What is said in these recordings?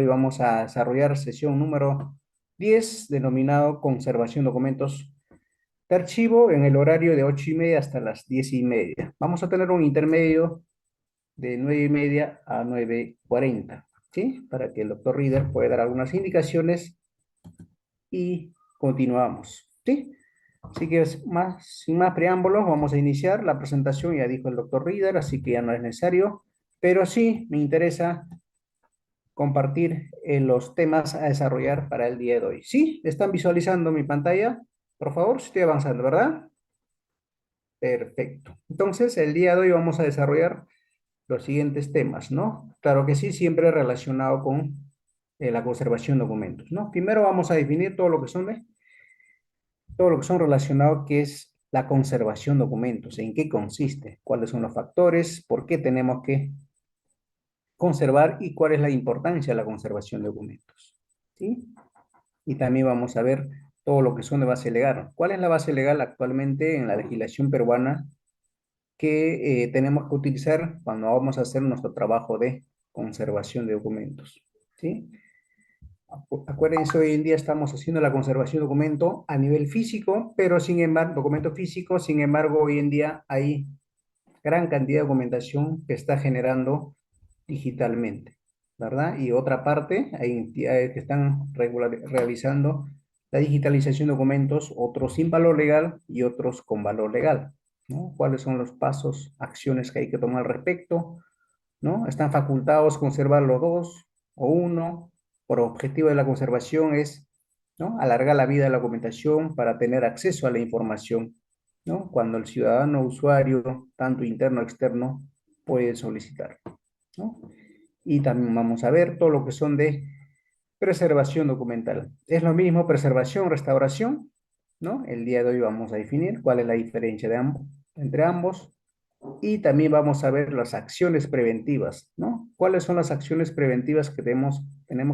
hoy vamos a desarrollar sesión número 10, denominado Conservación de documentos de archivo en el horario de 8:30 hasta las 10:30. Vamos a tener un intermedio de 9:30 a 9:40, ¿sí? Para que el doctor Reader pueda dar algunas indicaciones y continuamos, ¿sí? Así que sin más preámbulos, vamos a iniciar la presentación. Ya dijo el doctor Reader, así que ya no es necesario, pero sí me interesa compartir los temas a desarrollar para el día de hoy. ¿Sí? ¿Están visualizando mi pantalla? Por favor, estoy avanzando, ¿verdad? Perfecto. Entonces, el día de hoy vamos a desarrollar los siguientes temas, ¿no? Claro que sí, siempre relacionado con la conservación de documentos, ¿no? Primero vamos a definir todo lo que son relacionado, que es la conservación de documentos, en qué consiste, cuáles son los factores, por qué tenemos que conservar y cuál es la importancia de la conservación de documentos, ¿sí? Y también vamos a ver todo lo que son de base legal. ¿Cuál es la base legal actualmente en la legislación peruana que tenemos que utilizar cuando vamos a hacer nuestro trabajo de conservación de documentos? ¿Sí? Acuérdense, hoy en día estamos haciendo la conservación de documento a nivel físico, pero sin embargo, documento físico, sin embargo, hoy en día hay gran cantidad de documentación que está generando digitalmente, ¿verdad? Y otra parte, hay entidades que están realizando la digitalización de documentos, otros sin valor legal y otros con valor legal, ¿no? ¿Cuáles son los pasos, acciones que hay que tomar al respecto? ¿No? Están facultados conservar los dos o uno. Por objetivo de la conservación es, ¿no?, alargar la vida de la documentación para tener acceso a la información, ¿no?, cuando el ciudadano usuario, tanto interno o externo, puede solicitar, ¿no? Y también vamos a ver todo lo que son de preservación documental. Es lo mismo preservación, restauración, ¿no? El día de hoy vamos a definir cuál es la diferencia de entre ambos. Y también vamos a ver las acciones preventivas, ¿no? ¿Cuáles son las acciones preventivas que tenemos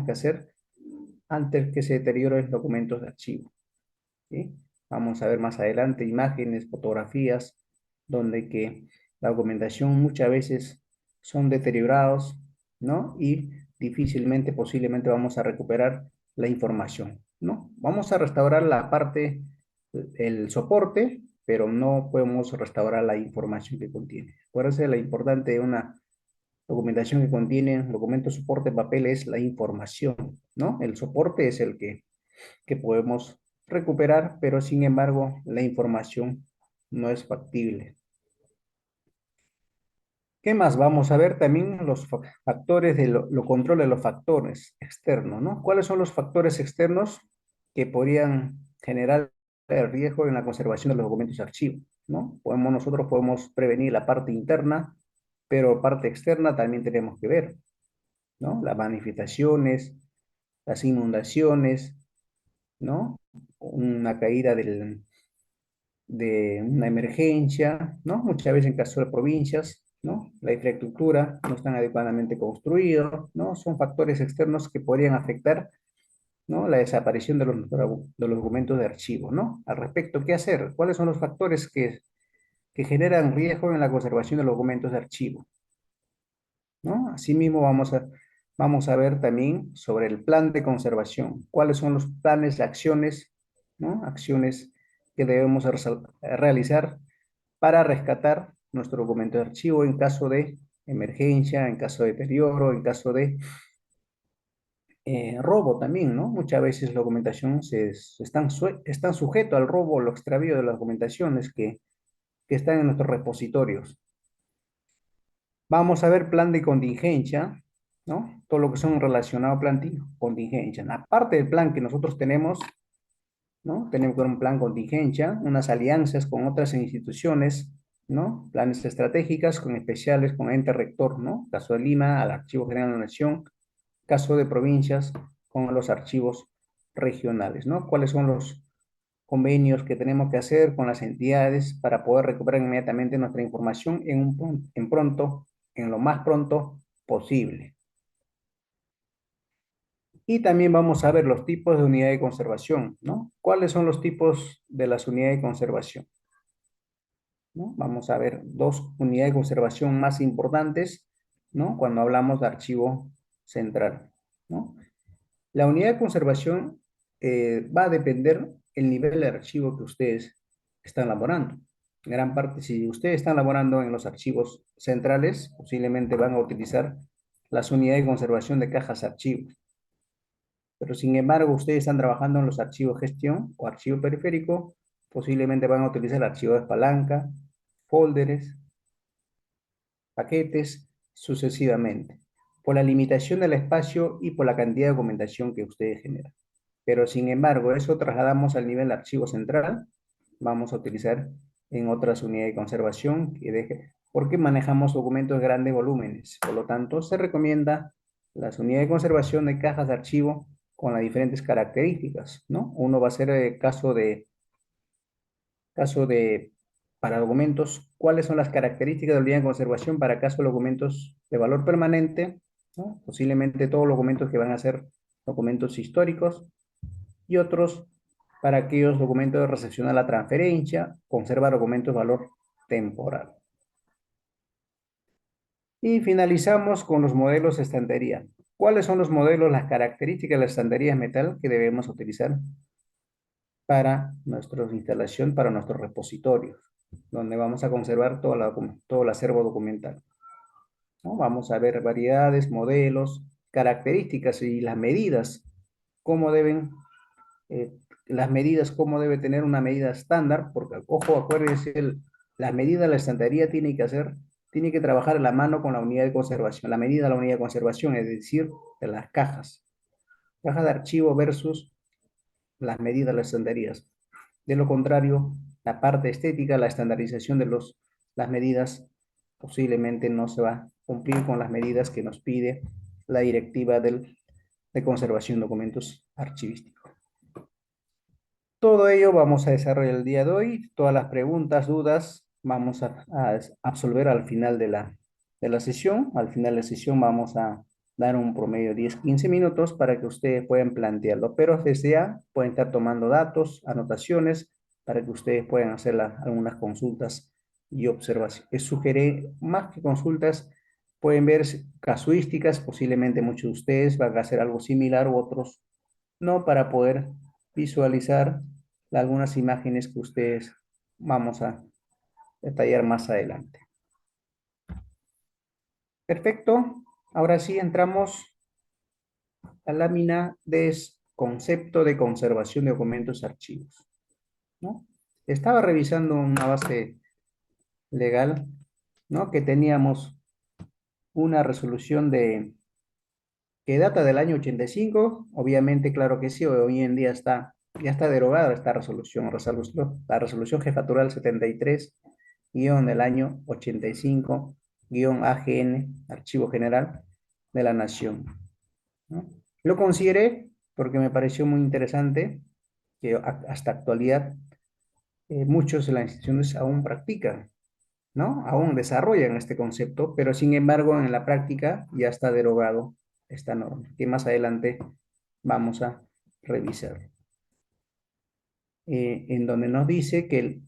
que hacer antes que se deterioren los documentos de archivo? ¿Sí? Vamos a ver más adelante imágenes, fotografías, donde que la documentación muchas veces son deteriorados, ¿no? Y difícilmente, posiblemente vamos a recuperar la información, ¿no? Vamos a restaurar la parte, el soporte, pero no podemos restaurar la información que contiene. Por eso la importante de una documentación que contiene documento, soporte, papel es la información, ¿no? El soporte es el que podemos recuperar, pero sin embargo la información no es factible. ¿Qué más? Vamos a ver también los factores de lo control de los factores externos, ¿no? ¿Cuáles son los factores externos que podrían generar el riesgo en la conservación de los documentos de archivo, ¿no? Nosotros podemos prevenir la parte interna, pero parte externa también tenemos que ver, ¿no? Las manifestaciones, las inundaciones, ¿no? Una caída de una emergencia, ¿no? Muchas veces en caso de provincias, ¿no? La infraestructura no están adecuadamente construidos, ¿no? Son factores externos que podrían afectar, ¿no?, la desaparición de los documentos de archivo, ¿no? Al respecto, ¿qué hacer? ¿Cuáles son los factores que generan riesgo en la conservación de los documentos de archivo? ¿No? Asimismo, vamos a ver también sobre el plan de conservación. ¿Cuáles son los planes de acciones, ¿no? Acciones que debemos realizar para rescatar nuestro documento de archivo en caso de emergencia, en caso de deterioro, en caso de robo también, ¿no? Muchas veces la documentación están sujetos al robo o lo extravío de las documentaciones que están en nuestros repositorios. Vamos a ver plan de contingencia, ¿no? Todo lo que son relacionado a plan de contingencia. Aparte del plan que nosotros tenemos, ¿no? Tenemos un plan contingencia, unas alianzas con otras instituciones, ¿no? Planes estratégicas con especiales con ente rector, ¿no? Caso de Lima, al Archivo General de la Nación; caso de provincias, con los archivos regionales, ¿no? ¿Cuáles son los convenios que tenemos que hacer con las entidades para poder recuperar inmediatamente nuestra información en lo más pronto posible? Y también vamos a ver los tipos de unidad de conservación, ¿no? ¿Cuáles son los tipos de las unidades de conservación? ¿No? Vamos a ver dos unidades de conservación más importantes, ¿no?, cuando hablamos de archivo central, ¿no? La unidad de conservación va a depender el nivel de archivo que ustedes están elaborando. En gran parte, si ustedes están elaborando en los archivos centrales, posiblemente van a utilizar las unidades de conservación de cajas archivos. Pero sin embargo, ustedes están trabajando en los archivos gestión o archivo periférico, posiblemente van a utilizar archivos de palanca, folders, paquetes, sucesivamente, por la limitación del espacio y por la cantidad de documentación que ustedes generan. Pero sin embargo, eso trasladamos al nivel de archivo central, vamos a utilizar en otras unidades de conservación porque manejamos documentos de grandes volúmenes. Por lo tanto, se recomienda las unidades de conservación de cajas de archivo con las diferentes características, ¿no? Uno va a ser el caso de, para documentos, cuáles son las características de la unidad de conservación para caso de documentos de valor permanente, ¿no? Posiblemente todos los documentos que van a ser documentos históricos, y otros para aquellos documentos de recepción a la transferencia, conservar documentos de valor temporal. Y finalizamos con los modelos de estantería. ¿Cuáles son los modelos, las características de las estanterías metal que debemos utilizar para nuestra instalación, para nuestros repositorios, donde vamos a conservar todo el acervo documental? ¿No? Vamos a ver variedades, modelos, características y las medidas, cómo deben eh, las medidas, cómo debe tener una medida estándar, porque, ojo, acuérdense, las medidas de la estantería tiene que trabajar a la mano con la unidad de conservación, la medida de la unidad de conservación, es decir, de las cajas, caja de archivo versus las medidas de las estanterías. De lo contrario, la parte estética, la estandarización de las medidas, posiblemente no se va a cumplir con las medidas que nos pide la directiva de conservación de documentos archivísticos. Todo ello vamos a desarrollar el día de hoy. Todas las preguntas, dudas, vamos a absolver al final de la sesión. Al final de la sesión vamos a dar un promedio de 10-15 minutos para que ustedes puedan plantearlo. Pero desde ya pueden estar tomando datos, anotaciones, para que ustedes puedan hacer algunas consultas y observaciones. Sugerir más que consultas, pueden ver casuísticas. Posiblemente muchos de ustedes van a hacer algo similar u otros no, para poder visualizar algunas imágenes que ustedes vamos a detallar más adelante. Perfecto. Ahora sí entramos a la lámina de concepto de conservación de documentos y archivos, ¿no? Estaba revisando una base legal, ¿no? Que teníamos una resolución que data del año 85, obviamente, claro que sí, hoy en día ya está derogada esta la resolución jefatural 73, guión del año 85, guión AGN, Archivo General de la Nación, ¿no? Lo consideré porque me pareció muy interesante que hasta actualidad muchos de las instituciones aún practican, ¿no? Aún desarrollan este concepto, pero sin embargo en la práctica ya está derogado esta norma, que más adelante vamos a revisar, en donde nos dice que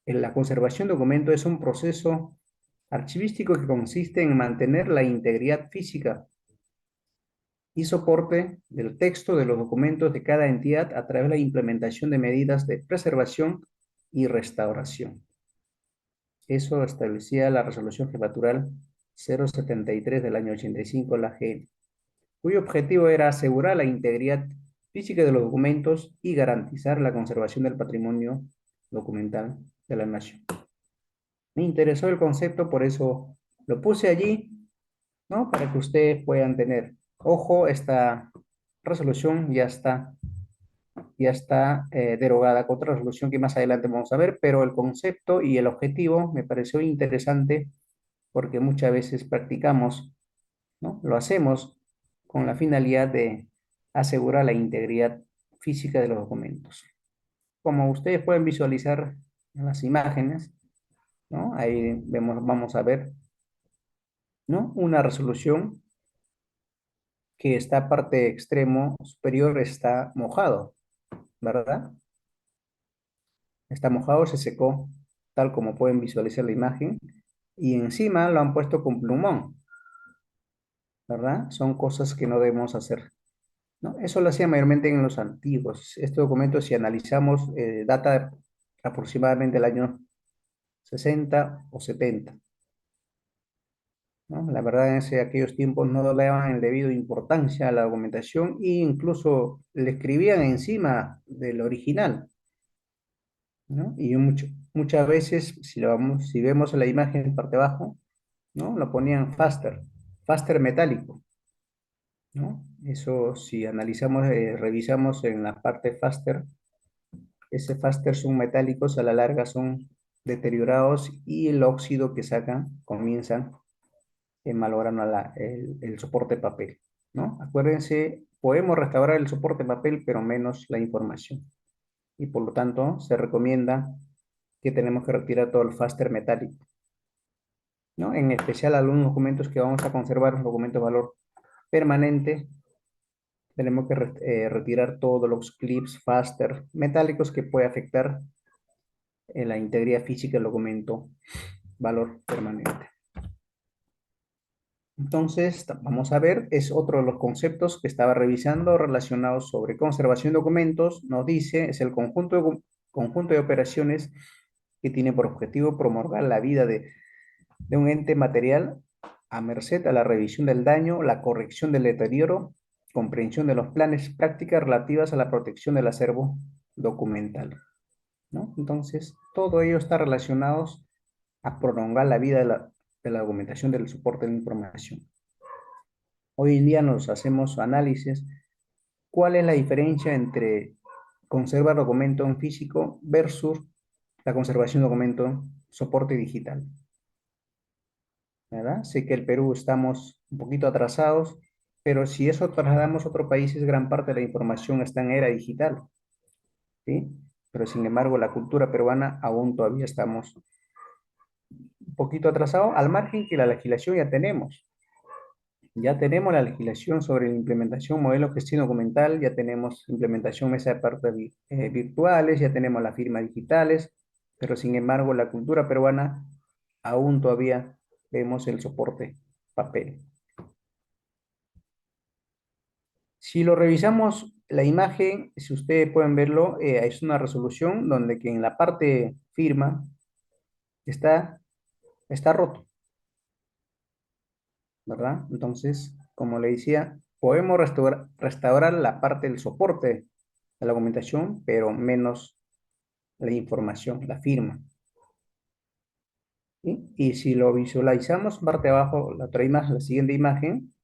la conservación de documentos es un proceso archivístico que consiste en mantener la integridad física y soporte del texto de los documentos de cada entidad a través de la implementación de medidas de preservación y restauración. Eso establecía la resolución jefatural 073 del año 85, la G, cuyo objetivo era asegurar la integridad física de los documentos y garantizar la conservación del patrimonio documental de la nación. Me interesó el concepto, por eso lo puse allí, ¿no? Para que ustedes puedan tener. Ojo, esta resolución ya está derogada con otra resolución que más adelante vamos a ver, pero el concepto y el objetivo me pareció interesante porque muchas veces practicamos, ¿no? Lo hacemos con la finalidad de asegurar la integridad física de los documentos. Como ustedes pueden visualizar en las imágenes, ¿no? Ahí vamos a ver, ¿no? Una resolución que esta parte extremo superior está mojado, ¿verdad? Está mojado, se secó, tal como pueden visualizar la imagen, y encima lo han puesto con plumón, ¿verdad? Son cosas que no debemos hacer. ¿no? Eso lo hacía mayormente en los antiguos. Este documento, si analizamos, data aproximadamente del año 60 o 70, ¿no? La verdad, aquellos tiempos no le daban el debido importancia a la documentación e incluso le escribían encima del original, ¿no? Y muchas veces, si vemos la imagen en parte abajo, ¿no? Lo ponían faster metálico, ¿no? Eso, si analizamos, revisamos en la parte faster, ese faster son metálicos, a la larga son deteriorados y el óxido que sacan comienzan malogrando el soporte papel, ¿no? Acuérdense, podemos restaurar el soporte papel, pero menos la información. Y por lo tanto, se recomienda que tenemos que retirar todo el faster metálico, ¿no? En especial algunos documentos que vamos a conservar, los documentos de valor permanente, tenemos que retirar todos los clips faster metálicos que puede afectar en la integridad física del documento valor permanente. Entonces, vamos a ver, es otro de los conceptos que estaba revisando relacionados sobre conservación de documentos. Nos dice, es el conjunto de operaciones que tiene por objetivo prolongar la vida de un ente material a merced a la revisión del daño, la corrección del deterioro, comprensión de los planes, prácticas relativas a la protección del acervo documental, ¿no? Entonces, todo ello está relacionado a prolongar la vida de la documentación del soporte de la información. Hoy en día nos hacemos análisis. ¿Cuál es la diferencia entre conservar documento en físico versus la conservación de documento en soporte digital? ¿Verdad? Sé que el Perú estamos un poquito atrasados, pero si eso trasladamos a otros países, gran parte de la información está en era digital, ¿sí? Pero sin embargo, la cultura peruana aún todavía estamos un poquito atrasados, al margen que la legislación ya tenemos. Ya tenemos la legislación sobre la implementación modelo de gestión documental, ya tenemos implementación mesa de partes virtuales, ya tenemos las firmas digitales, pero sin embargo la cultura peruana aún todavía vemos el soporte papel. Si lo revisamos, la imagen, si ustedes pueden verlo, es una resolución donde que en la parte firma está, está roto, ¿verdad? Entonces, como le decía, podemos restaurar la parte del soporte de la documentación, pero menos la información, la firma, ¿sí? Y si lo visualizamos, parte de abajo, la otra imagen, la siguiente imagen,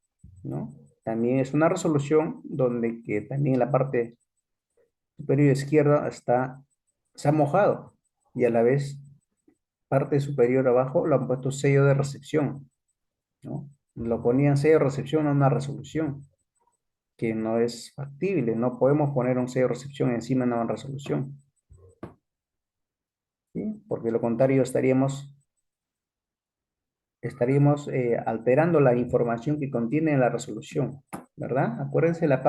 ¿no? También es una resolución donde que también la parte superior izquierda se ha mojado y a la vez parte superior abajo lo han puesto sello de recepción, ¿no? Lo ponían sello de recepción a una resolución, que no es factible, no podemos poner un sello de recepción encima de una resolución, ¿sí? Porque lo contrario estaríamos alterando la información que contiene la resolución, ¿verdad? Acuérdense la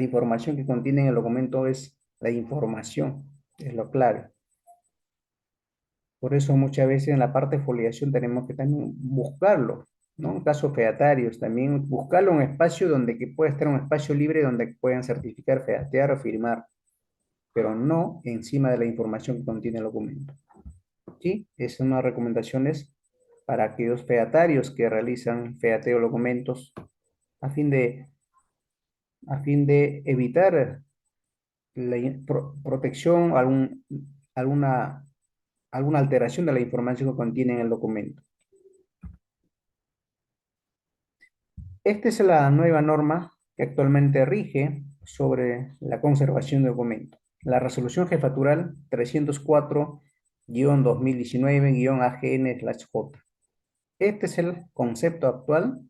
información que contiene en el documento es la información, es lo clave. Por eso muchas veces en la parte de foliación tenemos que también buscarlo, ¿no? En casos fedatarios, también buscarlo en un espacio donde que pueda estar un espacio libre donde puedan certificar, fedatear o firmar, pero no encima de la información que contiene el documento. ¿Sí? Es una recomendaciones para aquellos fedatarios que realizan fedateo de documentos a fin de, a fin de evitar la protección, alguna, alguna alteración de la información que contiene en el documento. Esta es la nueva norma que actualmente rige sobre la conservación de documentos. La resolución jefatural 304-2019-AGN/J. Este es el concepto actual,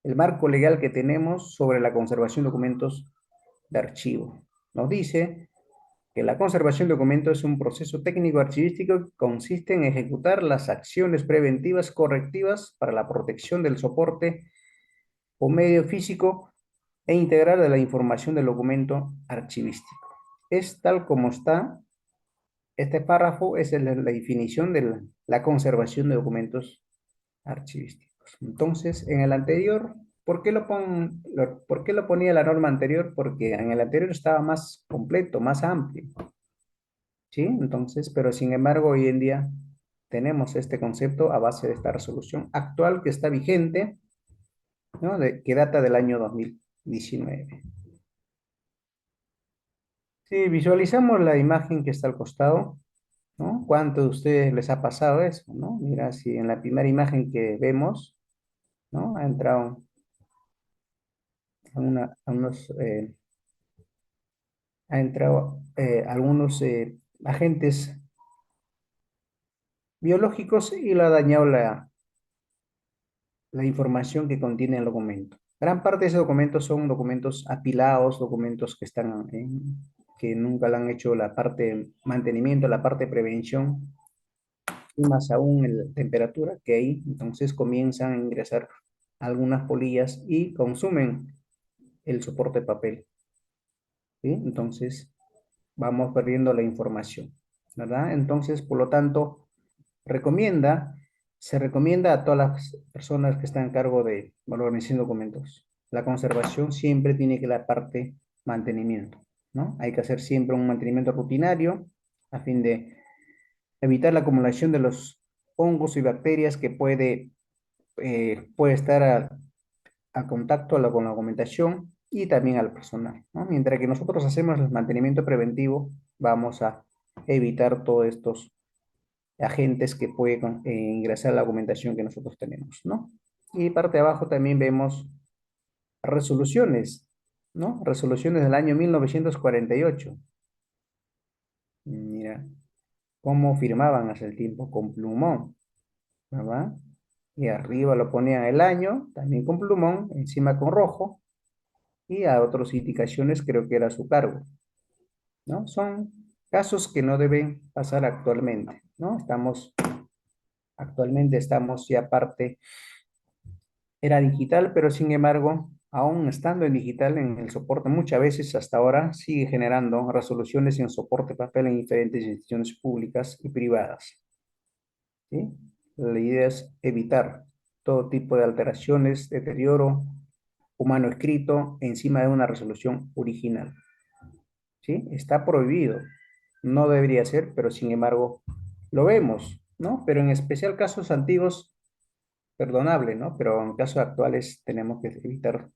el marco legal que tenemos sobre la conservación de documentos de archivo. Nos dice que la conservación de documentos es un proceso técnico archivístico que consiste en ejecutar las acciones preventivas correctivas para la protección del soporte o medio físico e integral de la información del documento archivístico. Es tal como está, este párrafo es la definición de la conservación de documentos archivísticos. Entonces, en el anterior ¿Por qué lo ponía la norma anterior? Porque en el anterior estaba más completo, más amplio, ¿sí? Entonces, pero sin embargo, hoy en día tenemos este concepto a base de esta resolución actual que está vigente, ¿no? Que data del año 2019. Si visualizamos la imagen que está al costado, ¿no? ¿Cuántos de ustedes les ha pasado eso, no? Mira, si en la primera imagen que vemos, ¿no? Ha entrado ha entrado algunos agentes biológicos y le ha dañado la información que contiene el documento. Gran parte de esos documentos son documentos apilados, documentos que nunca le han hecho la parte de mantenimiento, la parte de prevención, y más aún en la temperatura que hay, entonces comienzan a ingresar algunas polillas y consumen el soporte de papel, ¿sí? Entonces vamos perdiendo la información, ¿verdad? Entonces, por lo tanto, recomienda, se recomienda a todas las personas que están a cargo de organizar documentos. La conservación siempre tiene que la parte mantenimiento, ¿no? Hay que hacer siempre un mantenimiento rutinario a fin de evitar la acumulación de los hongos y bacterias que puede estar a contacto con la documentación y también al personal, ¿no? Mientras que nosotros hacemos el mantenimiento preventivo, vamos a evitar todos estos agentes que pueden ingresar a la documentación que nosotros tenemos, ¿no? Y parte de abajo también vemos resoluciones, ¿no? Resoluciones del año 1948. Mira, cómo firmaban hace el tiempo, con plumón, ¿verdad? Y arriba lo ponían el año, también con plumón, encima con rojo, y a otras indicaciones creo que era su cargo, ¿no? Son casos que no deben pasar actualmente, ¿no? Actualmente estamos ya parte, era digital, pero sin embargo, aún estando en digital, en el soporte, muchas veces hasta ahora sigue generando resoluciones en soporte papel en diferentes instituciones públicas y privadas, ¿sí? La idea es evitar todo tipo de alteraciones, deterioro humano escrito encima de una resolución original, ¿sí? Está prohibido, no debería ser, pero sin embargo lo vemos, ¿no? Pero en especial casos antiguos, perdonable, ¿no? Pero en casos actuales tenemos que evitar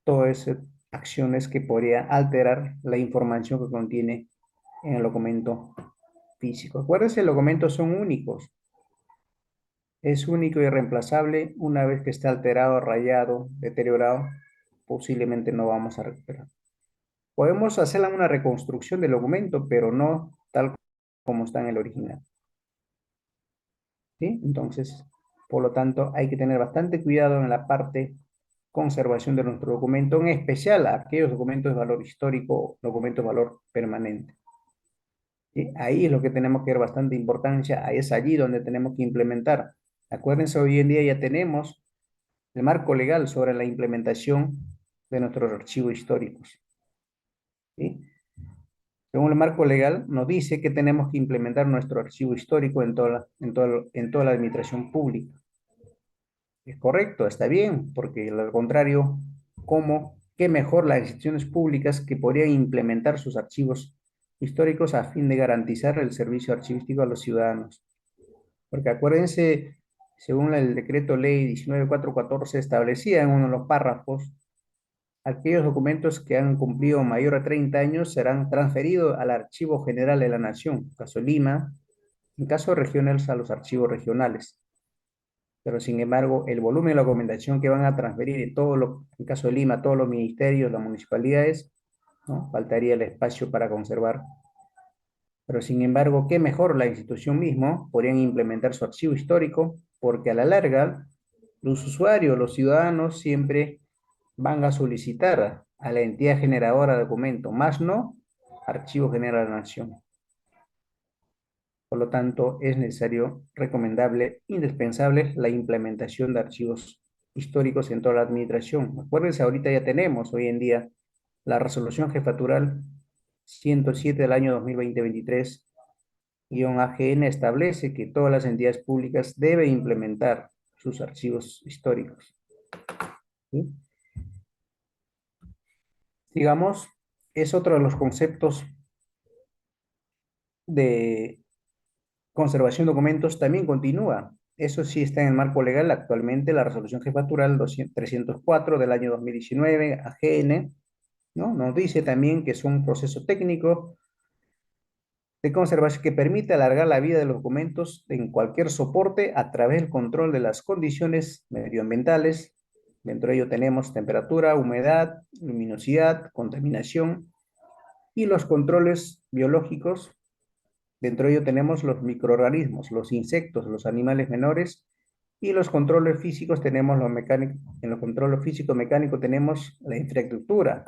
todas esas acciones que podría alterar la información que contiene en el documento físico. Acuérdense, los documentos son únicos, es único y reemplazable. Una vez que está alterado, rayado, deteriorado, posiblemente no vamos a recuperar. Podemos hacer una reconstrucción del documento, pero no tal como está en el original, ¿sí? Entonces, por lo tanto, hay que tener bastante cuidado en la parte conservación de nuestro documento, en especial aquellos documentos de valor histórico, documentos de valor permanente, ¿sí? Ahí es lo que tenemos que dar bastante importancia, ahí es allí donde tenemos que implementar. Acuérdense, hoy en día ya tenemos el marco legal sobre la implementación de nuestros archivos históricos, ¿sí? Según el marco legal, nos dice que tenemos que implementar nuestro archivo histórico en toda la administración pública. Es correcto, está bien, porque al contrario, ¿cómo? ¿Qué mejor las instituciones públicas que podrían implementar sus archivos históricos a fin de garantizar el servicio archivístico a los ciudadanos? Porque acuérdense, según el decreto ley 19414 establecía en uno de los párrafos, aquellos documentos que han cumplido mayor a 30 años serán transferidos al Archivo General de la Nación, en caso Lima, en caso regionales a los archivos regionales. Pero sin embargo, el volumen de la documentación que van a transferir en caso de Lima, todos los ministerios, las municipalidades, ¿no? Faltaría el espacio para conservar. Pero sin embargo, qué mejor la institución mismo podrían implementar su archivo histórico, porque a la larga, los usuarios, los ciudadanos siempre van a solicitar a la entidad generadora de documento, más no Archivo General de la Nación. Por lo tanto, es necesario, recomendable, indispensable la implementación de archivos históricos en toda la administración. Acuérdense, ahorita ya tenemos hoy en día la resolución jefatural 107 del año 2020-23, AGN establece que todas las entidades públicas deben implementar sus archivos históricos. ¿sí? Digamos, es otro de los conceptos de conservación de documentos, también continúa. Eso sí está en el marco legal actualmente, la resolución jefatural 304 del año 2019, AGN, ¿no? Nos dice también que es un proceso técnico de conservación que permite alargar la vida de los documentos en cualquier soporte a través del control de las condiciones medioambientales. Dentro de ello tenemos temperatura, humedad, luminosidad, contaminación y los controles biológicos. Dentro de ello tenemos los microorganismos, los insectos, los animales menores y los controles físicos tenemos los mecánicos. En los controles físico-mecánicos tenemos la infraestructura.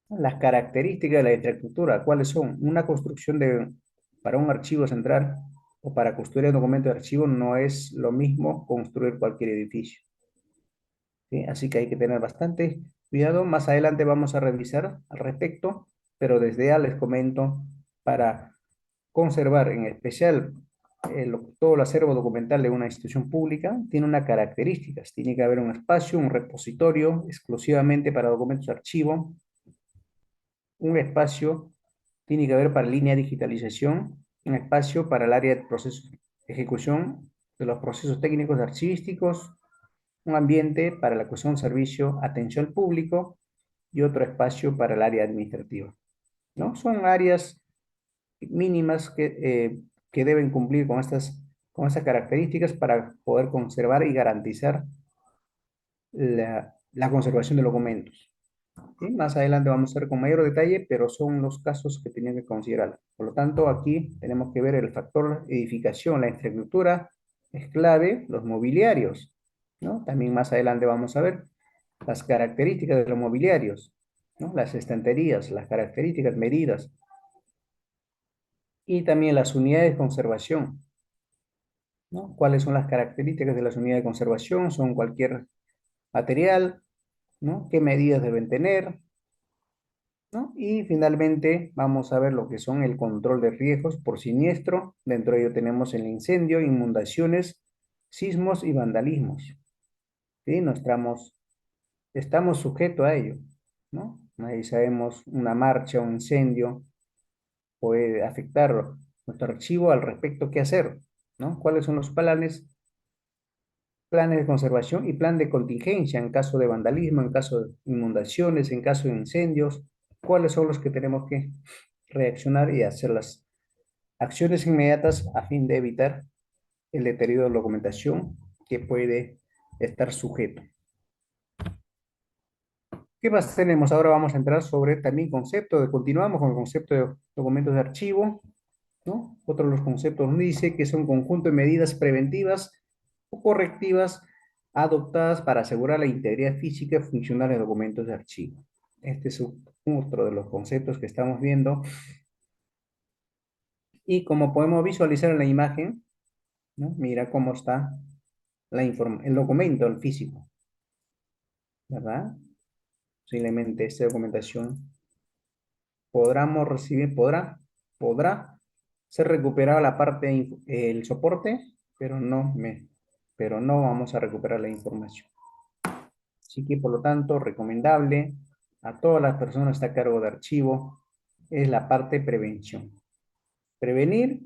Las características de la infraestructura, ¿cuáles son? Una construcción para un archivo central o para construir un documento de archivo no es lo mismo construir cualquier edificio, ¿sí? Así que hay que tener bastante cuidado. Más adelante vamos a revisar al respecto, pero desde ya les comento, para conservar en especial todo el acervo documental de una institución pública, tiene unas características. Tiene que haber un espacio, un repositorio exclusivamente para documentos de archivo, un espacio tiene que haber para línea de digitalización, un espacio para el área de procesos, ejecución de los procesos técnicos archivísticos, un ambiente para la cuestión servicio, atención al público y otro espacio para el área administrativa, ¿no? Son áreas mínimas que deben cumplir con estas características para poder conservar y garantizar la conservación de documentos. ¿Sí? Más adelante vamos a ver con mayor detalle, pero son los casos que tenían que considerar. Por lo tanto, aquí tenemos que ver el factor edificación, la infraestructura es clave, los mobiliarios, ¿no? También más adelante vamos a ver las características de los mobiliarios, ¿no? Las estanterías, las características medidas y también las unidades de conservación, ¿no? ¿Cuáles son las características de las unidades de conservación? Son cualquier material, ¿no? ¿Qué medidas deben tener? ¿No? Y finalmente vamos a ver lo que son el control de riesgos por siniestro. Dentro de ello tenemos el incendio, inundaciones, sismos y vandalismos. ¿Sí? No estamos sujetos a ello, ¿no? Ahí sabemos una marcha, un incendio puede afectar nuestro archivo al respecto qué hacer, ¿no? ¿Cuáles son los planes de conservación y plan de contingencia en caso de vandalismo, en caso de inundaciones, en caso de incendios? ¿Cuáles son los que tenemos que reaccionar y hacer las acciones inmediatas a fin de evitar el deterioro de la documentación que puede estar sujeto? ¿Qué más tenemos? Ahora vamos a entrar sobre también continuamos con el concepto de documentos de archivo, ¿no? Otro de los conceptos nos dice que es un conjunto de medidas preventivas o correctivas adoptadas para asegurar la integridad física y funcional de documentos de archivo. Este es otro de los conceptos que estamos viendo. Y como podemos visualizar en la imagen, ¿no? Mira cómo está el documento, el físico, ¿verdad? Posiblemente esta documentación podrá ser recuperada la parte, el soporte, pero no vamos a recuperar la información. Así que, por lo tanto, recomendable a todas las personas que están a cargo de archivo es la parte prevención. Prevenir,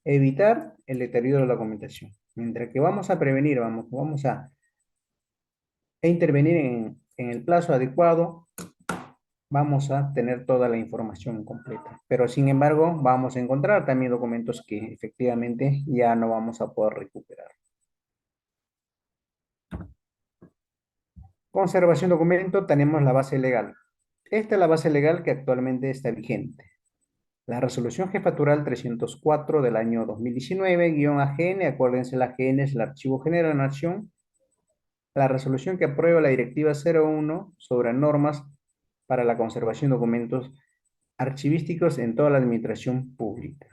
evitar el deterioro de la documentación. Mientras que vamos a prevenir, vamos a intervenir en el plazo adecuado, vamos a tener toda la información completa. Pero sin embargo, vamos a encontrar también documentos que efectivamente ya no vamos a poder recuperar. Conservación de documento, tenemos la base legal. Esta es la base legal que actualmente está vigente. La resolución jefatural 304 del año 2019, guión AGN, acuérdense, la AGN es el Archivo General de la Nación, la resolución que aprueba la Directiva 01 sobre normas para la conservación de documentos archivísticos en toda la administración pública.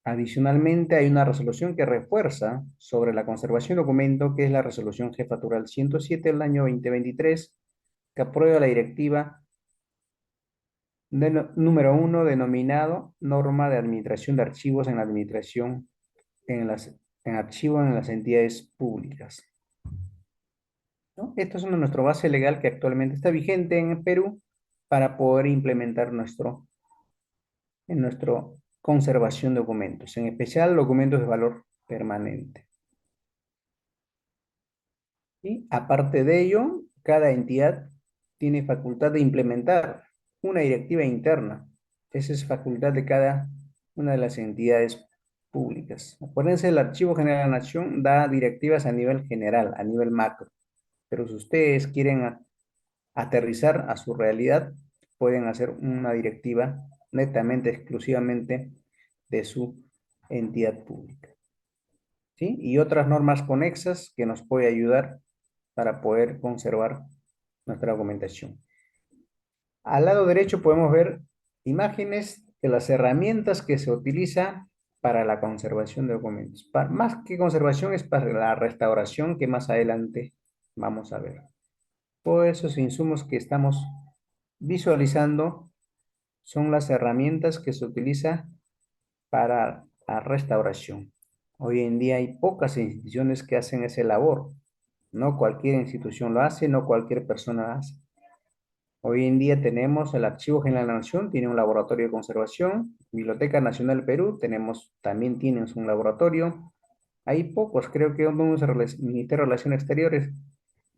Adicionalmente, hay una resolución que refuerza sobre la conservación de documento, que es la resolución jefatural 107 del año 2023, que aprueba la directiva número 1 denominado Norma de Administración de Archivos en la Administración, en archivos en las entidades públicas. ¿no? Esta es nuestra base legal que actualmente está vigente en el Perú para poder implementar en nuestro conservación de documentos, en especial documentos de valor permanente. Y aparte de ello, cada entidad tiene facultad de implementar una directiva interna. Esa es facultad de cada una de las entidades públicas. Acuérdense, el Archivo General de la Nación da directivas a nivel general, a nivel macro. Pero si ustedes quieren aterrizar a su realidad, pueden hacer una directiva netamente, exclusivamente de su entidad pública. ¿Sí? Y otras normas conexas que nos puede ayudar para poder conservar nuestra documentación. Al lado derecho podemos ver imágenes de las herramientas que se utiliza para la conservación de documentos. Más que conservación es para la restauración que más adelante vamos a ver. Todos esos insumos que estamos visualizando son las herramientas que se utiliza para la restauración. Hoy en día hay pocas instituciones que hacen esa labor. No cualquier institución lo hace, no cualquier persona lo hace. Hoy en día tenemos el Archivo General de la Nación, tiene un laboratorio de conservación. Biblioteca Nacional del Perú, también tienen un laboratorio. Hay pocos, creo que el Ministerio de Relaciones Exteriores,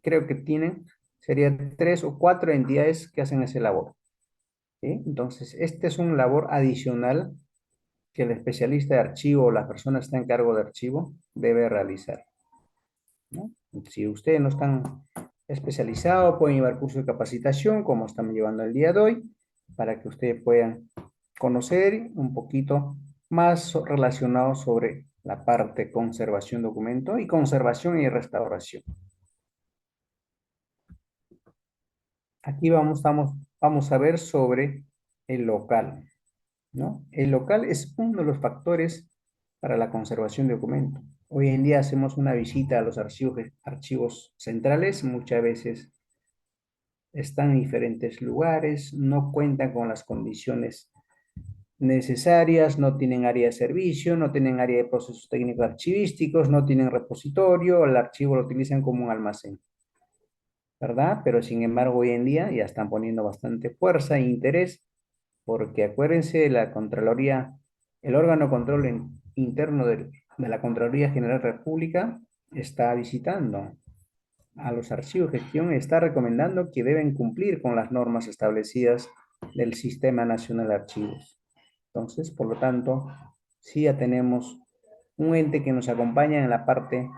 creo que tienen, serían 3 o 4 entidades que hacen ese labor. ¿Sí? Entonces, este es un labor adicional que el especialista de archivo o la persona que está en cargo de archivo debe realizar, ¿no? Si ustedes no están especializados, pueden llevar cursos de capacitación, como estamos llevando el día de hoy, para que ustedes puedan conocer un poquito más relacionado sobre la parte conservación documento y conservación y restauración. Aquí vamos a ver sobre el local, ¿no? El local es uno de los factores para la conservación de documentos. Hoy en día hacemos una visita a los archivos centrales, muchas veces están en diferentes lugares, no cuentan con las condiciones necesarias, no tienen área de servicio, no tienen área de procesos técnicos archivísticos, no tienen repositorio, el archivo lo utilizan como un almacén, ¿verdad? Pero sin embargo hoy en día ya están poniendo bastante fuerza e interés, porque acuérdense, la Contraloría, el órgano de control interno de la Contraloría General de la República está visitando a los archivos de gestión y está recomendando que deben cumplir con las normas establecidas del Sistema Nacional de Archivos. Entonces, por lo tanto, sí ya tenemos un ente que nos acompaña en la parte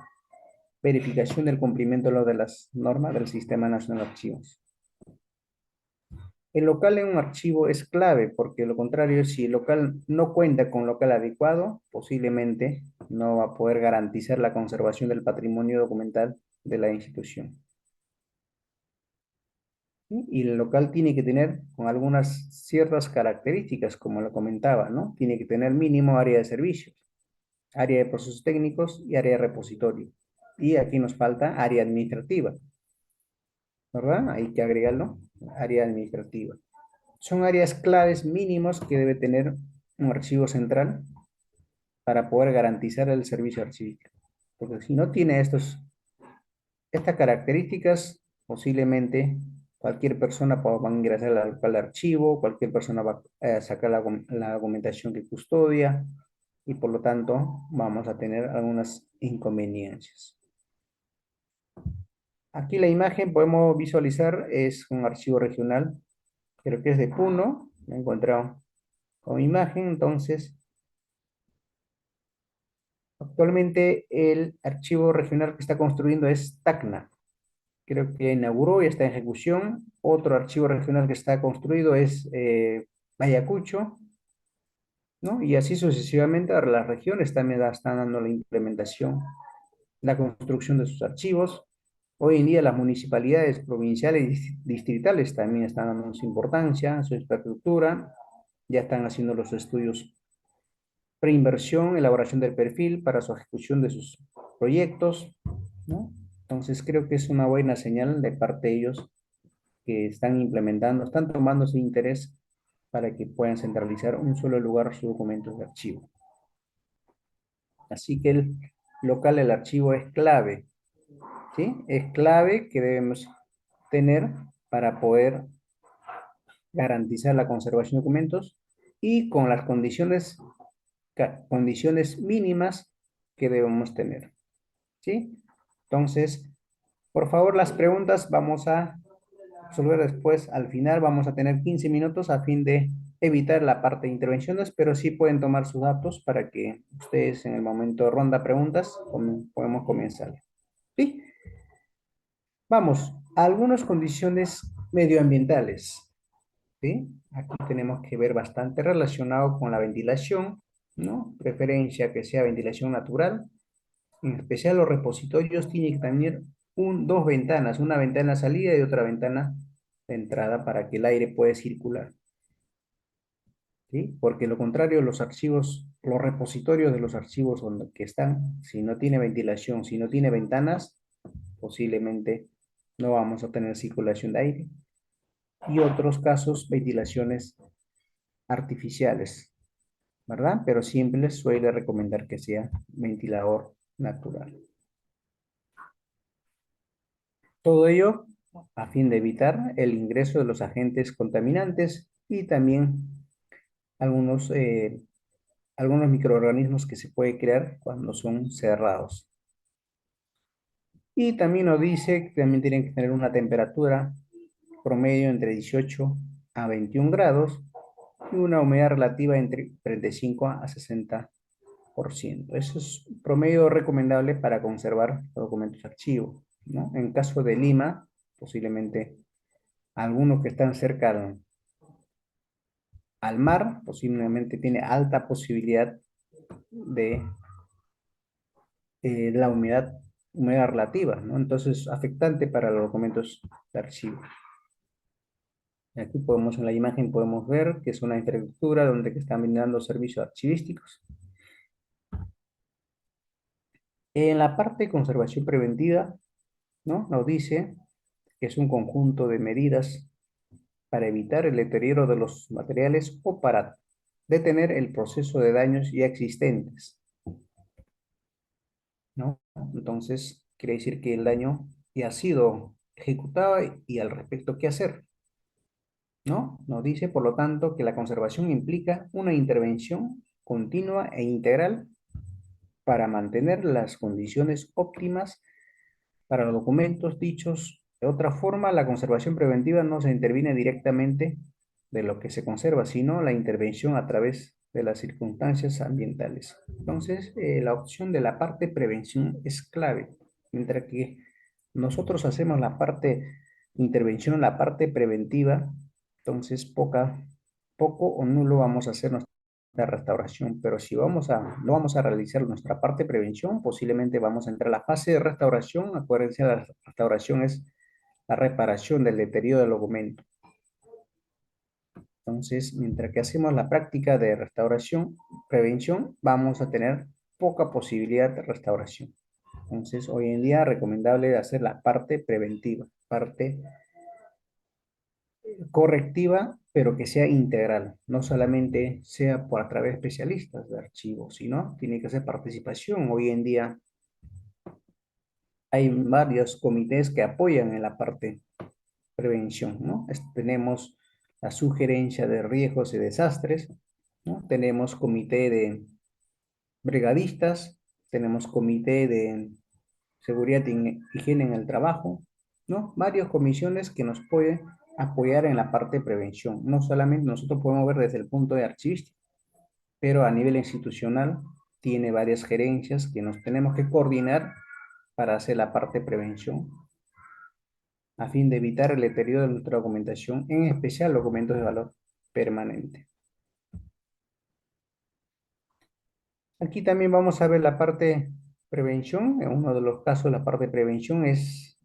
verificación del cumplimiento de las normas del Sistema Nacional de Archivos. El local en un archivo es clave porque lo contrario, si el local no cuenta con local adecuado, posiblemente no va a poder garantizar la conservación del patrimonio documental de la institución. ¿Sí? Y el local tiene que tener con algunas ciertas características, como lo comentaba, ¿no? Tiene que tener mínimo área de servicios, área de procesos técnicos y área de repositorio. Y aquí nos falta área administrativa, ¿verdad? Hay que agregarlo, área administrativa. Son áreas claves mínimos que debe tener un archivo central para poder garantizar el servicio archivístico. Porque si no tiene estas características, posiblemente cualquier persona va a ingresar al archivo, cualquier persona va a sacar la documentación que custodia y por lo tanto vamos a tener algunas inconveniencias. Aquí la imagen podemos visualizar es un archivo regional, creo que es de Puno, lo he encontrado con imagen, entonces actualmente el archivo regional que está construyendo es Tacna. Creo que inauguró y está en ejecución. Otro archivo regional que está construido es Ayacucho, ¿no? Y así sucesivamente, ahora las regiones también están dando la implementación, la construcción de sus archivos. Hoy en día las municipalidades provinciales y distritales también están dando su importancia, su infraestructura, ya están haciendo los estudios preinversión, elaboración del perfil para su ejecución de sus proyectos, ¿no? Entonces creo que es una buena señal de parte de ellos que están implementando, están tomando su interés para que puedan centralizar un solo lugar sus documentos de archivo. Así que el local del archivo es clave ¿sí? Es clave que debemos tener para poder garantizar la conservación de documentos y con las condiciones mínimas que debemos tener, ¿sí? Entonces, por favor, las preguntas vamos a resolver después. Al final vamos a tener 15 minutos a fin de evitar la parte de intervenciones, pero sí pueden tomar sus datos para que ustedes en el momento de ronda preguntas podemos comenzar. ¿Sí? Vamos, algunas condiciones medioambientales. ¿Sí? Aquí tenemos que ver bastante relacionado con la ventilación, ¿no? Preferencia que sea ventilación natural. En especial los repositorios tienen que tener dos ventanas, una ventana de salida y otra ventana de entrada para que el aire pueda circular, ¿sí? Porque lo contrario, los archivos, los repositorios de los archivos donde que están, si no tiene ventilación, si no tiene ventanas, posiblemente no vamos a tener circulación de aire. Y otros casos, ventilaciones artificiales, ¿verdad? Pero siempre suele recomendar que sea ventilador natural. Todo ello a fin de evitar el ingreso de los agentes contaminantes y también algunos, algunos microorganismos que se puede crear cuando son cerrados. Y también nos dice que también tienen que tener una temperatura promedio entre 18 a 21 grados y una humedad relativa entre 35 a 60%. Eso es un promedio recomendable para conservar los documentos archivo, ¿no? En caso de Lima, posiblemente algunos que están cerca al mar, posiblemente tiene alta posibilidad de la humedad relativa, ¿no? Entonces, afectante para los documentos de archivo. Aquí podemos, en la imagen podemos ver que es una infraestructura donde están brindando servicios archivísticos. En la parte de conservación preventiva, ¿no? Nos dice que es un conjunto de medidas para evitar el deterioro de los materiales o para detener el proceso de daños ya existentes, ¿no? Entonces, quiere decir que el daño ya ha sido ejecutado y al respecto, ¿qué hacer? ¿No? Nos dice, por lo tanto, que la conservación implica una intervención continua e integral para mantener las condiciones óptimas para los documentos dichos. De otra forma, la conservación preventiva no se interviene directamente de lo que se conserva, sino la intervención a través de las circunstancias ambientales. Entonces, la opción de la parte prevención es clave, mientras que nosotros hacemos la parte intervención, la parte preventiva, entonces poco o nulo vamos a hacer nuestra restauración, pero si no vamos a realizar nuestra parte de prevención, posiblemente vamos a entrar a la fase de restauración. Acuérdense, la restauración es la reparación del deterioro del documento. Entonces, mientras que hacemos la práctica de restauración, prevención, vamos a tener poca posibilidad de restauración. Entonces, hoy en día es recomendable hacer la parte preventiva, parte correctiva, pero que sea integral, no solamente sea por a través de especialistas de archivos, sino tiene que ser participación. Hoy en día hay varios comités que apoyan en la parte prevención, ¿no? Tenemos la sugerencia de riesgos y desastres, ¿no? Tenemos comité de brigadistas, tenemos comité de seguridad e higiene en el trabajo, ¿no? Varias comisiones que nos pueden apoyar en la parte de prevención. No solamente nosotros podemos ver desde el punto de archivística, pero a nivel institucional tiene varias gerencias que nos tenemos que coordinar para hacer la parte de prevención a fin de evitar el deterioro de nuestra documentación, en especial documentos de valor permanente. Aquí también vamos a ver la parte prevención. En uno de los casos, la parte de prevención es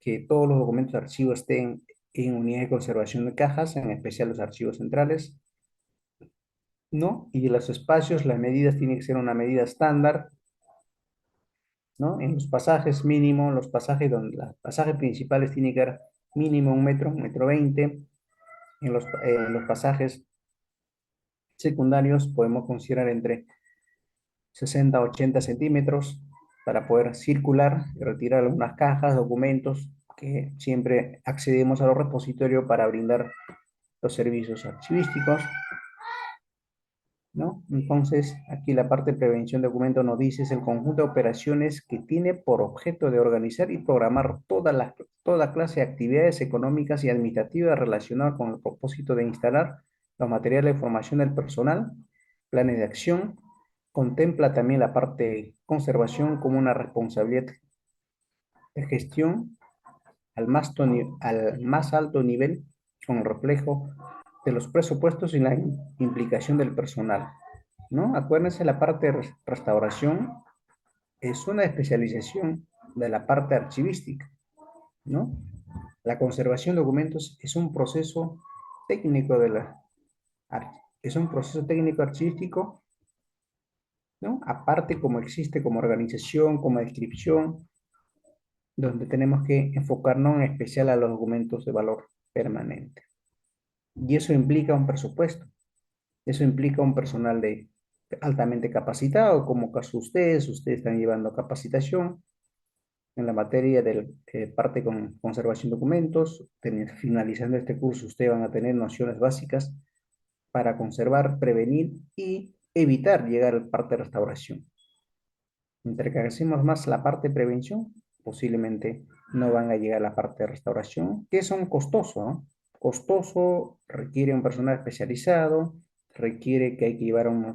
que todos los documentos de archivo estén en unidades de conservación de cajas, en especial los archivos centrales, ¿no? Y los espacios, las medidas tienen que ser una medida estándar, ¿no? En los pasajes mínimo, los pasajes donde los pasajes principales tienen que ser mínimo 1 metro, 1,20 m. En los pasajes secundarios podemos considerar entre 60 a 80 centímetros, para poder circular y retirar algunas cajas, documentos, que siempre accedemos a los repositorios para brindar los servicios archivísticos, ¿no? Entonces, aquí la parte de prevención de documentos nos dice es el conjunto de operaciones que tiene por objeto de organizar y programar toda clase de actividades económicas y administrativas relacionadas con el propósito de instalar los materiales de formación del personal, planes de acción, contempla también la parte de conservación como una responsabilidad de gestión al más alto nivel con reflejo de los presupuestos y la implicación del personal, ¿no? Acuérdense, la parte de restauración es una especialización de la parte archivística, ¿no? La conservación de documentos es un proceso técnico es un proceso técnico archivístico, ¿no? Aparte como existe como organización, como descripción, donde tenemos que enfocarnos en especial a los documentos de valor permanente. Y eso implica un presupuesto, eso implica un personal altamente capacitado, como caso ustedes están llevando capacitación en la materia de parte con conservación de documentos. Finalizando este curso, ustedes van a tener nociones básicas para conservar, prevenir y evitar llegar a la parte de restauración. Mientras que hacemos más la parte de prevención, posiblemente no van a llegar a la parte de restauración, que son costosos, ¿no? Costoso, requiere un personal especializado, requiere que hay que llevar a un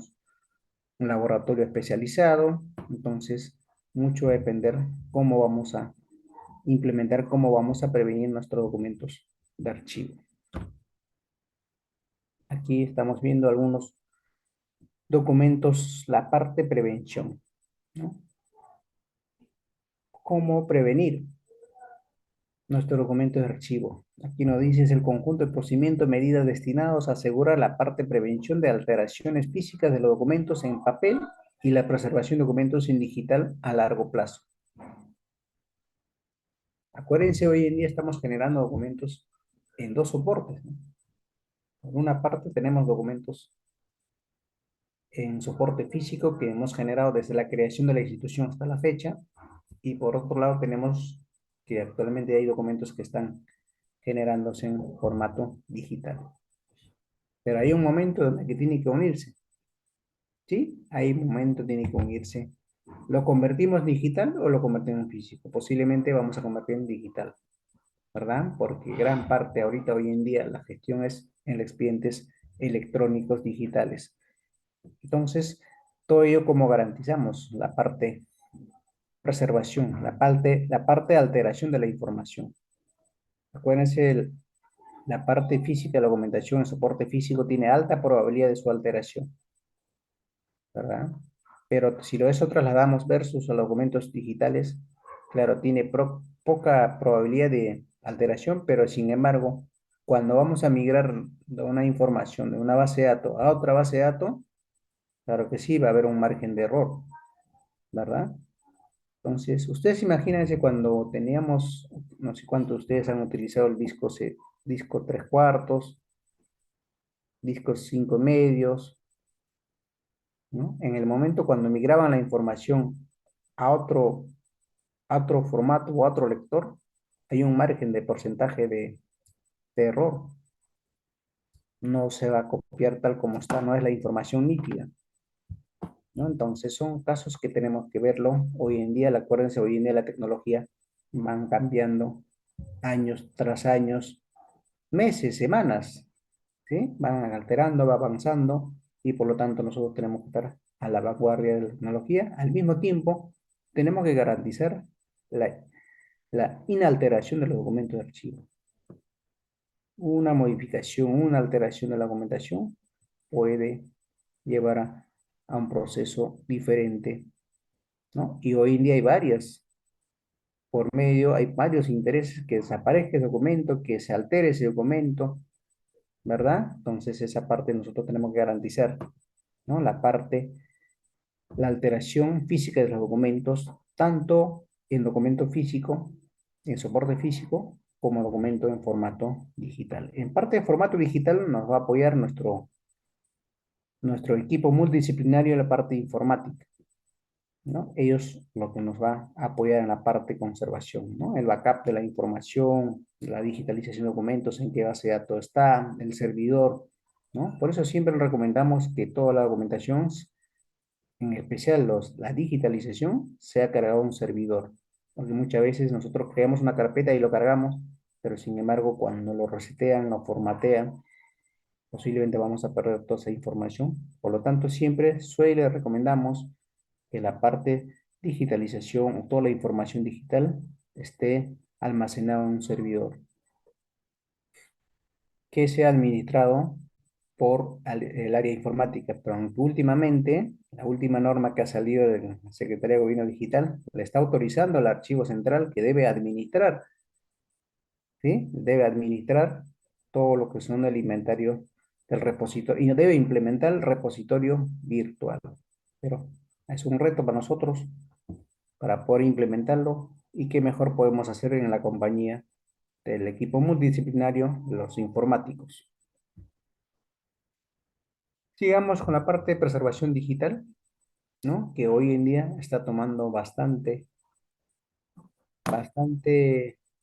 laboratorio especializado, entonces mucho va a depender cómo vamos a implementar, cómo vamos a prevenir nuestros documentos de archivo. Aquí estamos viendo algunos documentos, la parte de prevención, ¿no? ¿Cómo prevenir nuestro documento de archivo? Aquí nos dice es el conjunto de procedimientos, medidas destinados a asegurar la parte de prevención de alteraciones físicas de los documentos en papel y la preservación de documentos en digital a largo plazo. Acuérdense, hoy en día estamos generando documentos en dos soportes, ¿no? Por una parte tenemos documentos en soporte físico que hemos generado desde la creación de la institución hasta la fecha, y por otro lado tenemos que actualmente hay documentos que están generándose en formato digital. Pero hay un momento donde que tiene que unirse, ¿sí? Hay un momento tiene que unirse. ¿Lo convertimos en digital o lo convertimos en físico? Posiblemente vamos a convertir en digital, ¿verdad? Porque gran parte ahorita, hoy en día, la gestión es en expedientes electrónicos digitales. Entonces, todo ello como garantizamos la parte preservación, la parte de alteración de la información. Acuérdense, la parte física de la documentación, el soporte físico tiene alta probabilidad de su alteración, ¿verdad? Pero si eso trasladamos versus a los documentos digitales, claro, tiene poca probabilidad de alteración, pero sin embargo, cuando vamos a migrar de una información de una base de datos a otra base de datos, claro que sí, va a haber un margen de error, ¿verdad? Entonces, ustedes imagínense cuando teníamos, no sé cuántos de ustedes han utilizado el disco 3/4, discos 5 medios, ¿no? En el momento cuando migraban la información a otro formato o a otro lector, hay un margen de porcentaje de error. No se va a copiar tal como está, no es la información nítida, ¿no? Entonces, son casos que tenemos que verlo. Hoy en día, acuérdense, hoy en día la tecnología van cambiando años tras años, meses, semanas, ¿sí? Van alterando, va avanzando y por lo tanto nosotros tenemos que estar a la vanguardia de la tecnología. Al mismo tiempo, tenemos que garantizar la inalteración de los documentos de archivo. Una modificación, una alteración de la documentación puede llevar a un proceso diferente, ¿no? Y hoy en día hay varios intereses que desaparezca ese documento, que se altere ese documento, ¿verdad? Entonces esa parte nosotros tenemos que garantizar, ¿no? La alteración física de los documentos, tanto en documento físico, en soporte físico, como documento en formato digital. En parte de formato digital nos va a apoyar nuestro equipo multidisciplinario en la parte informática, ¿no? Ellos lo que nos va a apoyar en la parte de conservación, ¿no? El backup de la información, la digitalización de documentos, en qué base de datos está, el servidor, ¿no? Por eso siempre recomendamos que toda la documentación, en especial la digitalización, sea cargada a un servidor, porque muchas veces nosotros creamos una carpeta y lo cargamos, pero sin embargo cuando lo resetean, lo formatean, posiblemente vamos a perder toda esa información. Por lo tanto, siempre suele recomendamos que la parte digitalización o toda la información digital esté almacenada en un servidor que sea administrado por el área informática. Pero aunque últimamente, la última norma que ha salido de la Secretaría de Gobierno Digital le está autorizando al archivo central que debe administrar, ¿sí? Debe administrar todo lo que son el inventario del repositorio y debe implementar el repositorio virtual. Pero es un reto para nosotros para poder implementarlo y qué mejor podemos hacer en la compañía del equipo multidisciplinario de los informáticos. Sigamos con la parte de preservación digital, ¿no? Que hoy en día está tomando bastante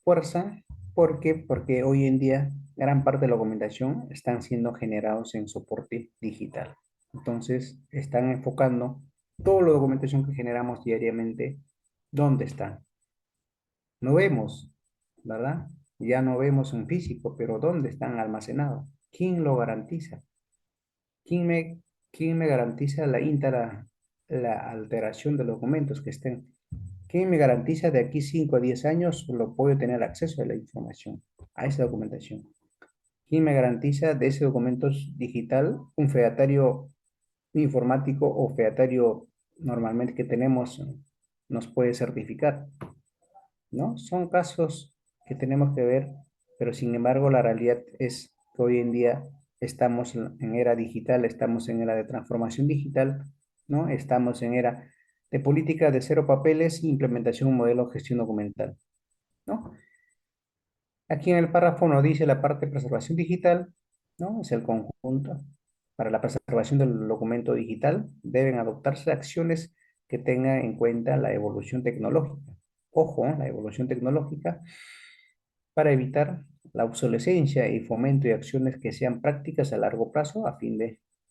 fuerza. ¿Por qué? Porque hoy en día gran parte de la documentación están siendo generados en soporte digital. Entonces, están enfocando toda la documentación que generamos diariamente, ¿dónde están? No vemos, ¿verdad? Ya no vemos un físico, pero ¿dónde están almacenados? ¿Quién lo garantiza? ¿Quién me, quién me garantiza la alteración de los documentos que estén? ¿Quién me garantiza de aquí 5 a 10 años lo puedo tener acceso a la información, a esa documentación? ¿Quién me garantiza de ese documento digital un featario informático o featario normalmente que tenemos nos puede certificar? ¿No? Son casos que tenemos que ver, pero sin embargo la realidad es que hoy en día estamos en era digital, estamos en era de transformación digital, ¿no? Estamos en era de política de cero papeles e implementación de un modelo de gestión documental, ¿no? Aquí en el párrafo nos dice la parte de preservación digital, ¿no? Es el conjunto. Para la preservación del documento digital deben adoptarse acciones que tengan en cuenta la evolución tecnológica. Ojo, la evolución tecnológica para evitar la obsolescencia y fomento de acciones que sean prácticas a largo plazo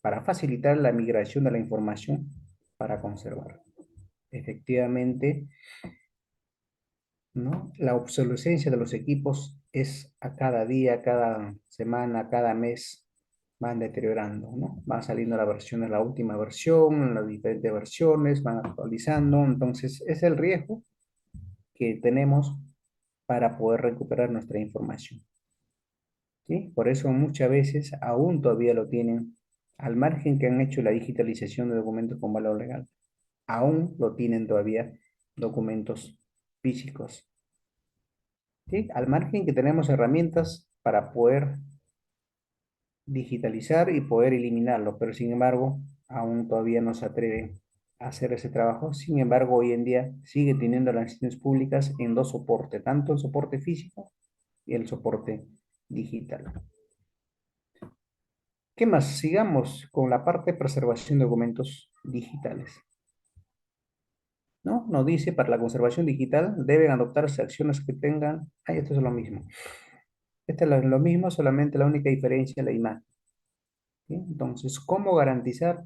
para facilitar la migración de la información para conservar. Efectivamente, ¿no? La obsolescencia de los equipos es a cada día, cada semana, cada mes van deteriorando, ¿no? Van saliendo las versiones, la última versión, las diferentes versiones, van actualizando, entonces es el riesgo que tenemos para poder recuperar nuestra información. ¿Sí? Por eso muchas veces aún todavía lo tienen, al margen que han hecho la digitalización de documentos con valor legal, aún lo tienen todavía documentos físicos. ¿Sí? Al margen que tenemos herramientas para poder digitalizar y poder eliminarlo, pero sin embargo, aún todavía no se atreven a hacer ese trabajo. Sin embargo, hoy en día sigue teniendo las instituciones públicas en dos soportes, tanto el soporte físico y el soporte digital. ¿Qué más? Sigamos con la parte de preservación de documentos digitales. ¿No? Nos dice, para la conservación digital deben adoptarse acciones que tengan... Ah, esto es lo mismo. Esto es lo mismo, solamente la única diferencia es la imagen. ¿Sí? Entonces, ¿cómo garantizar,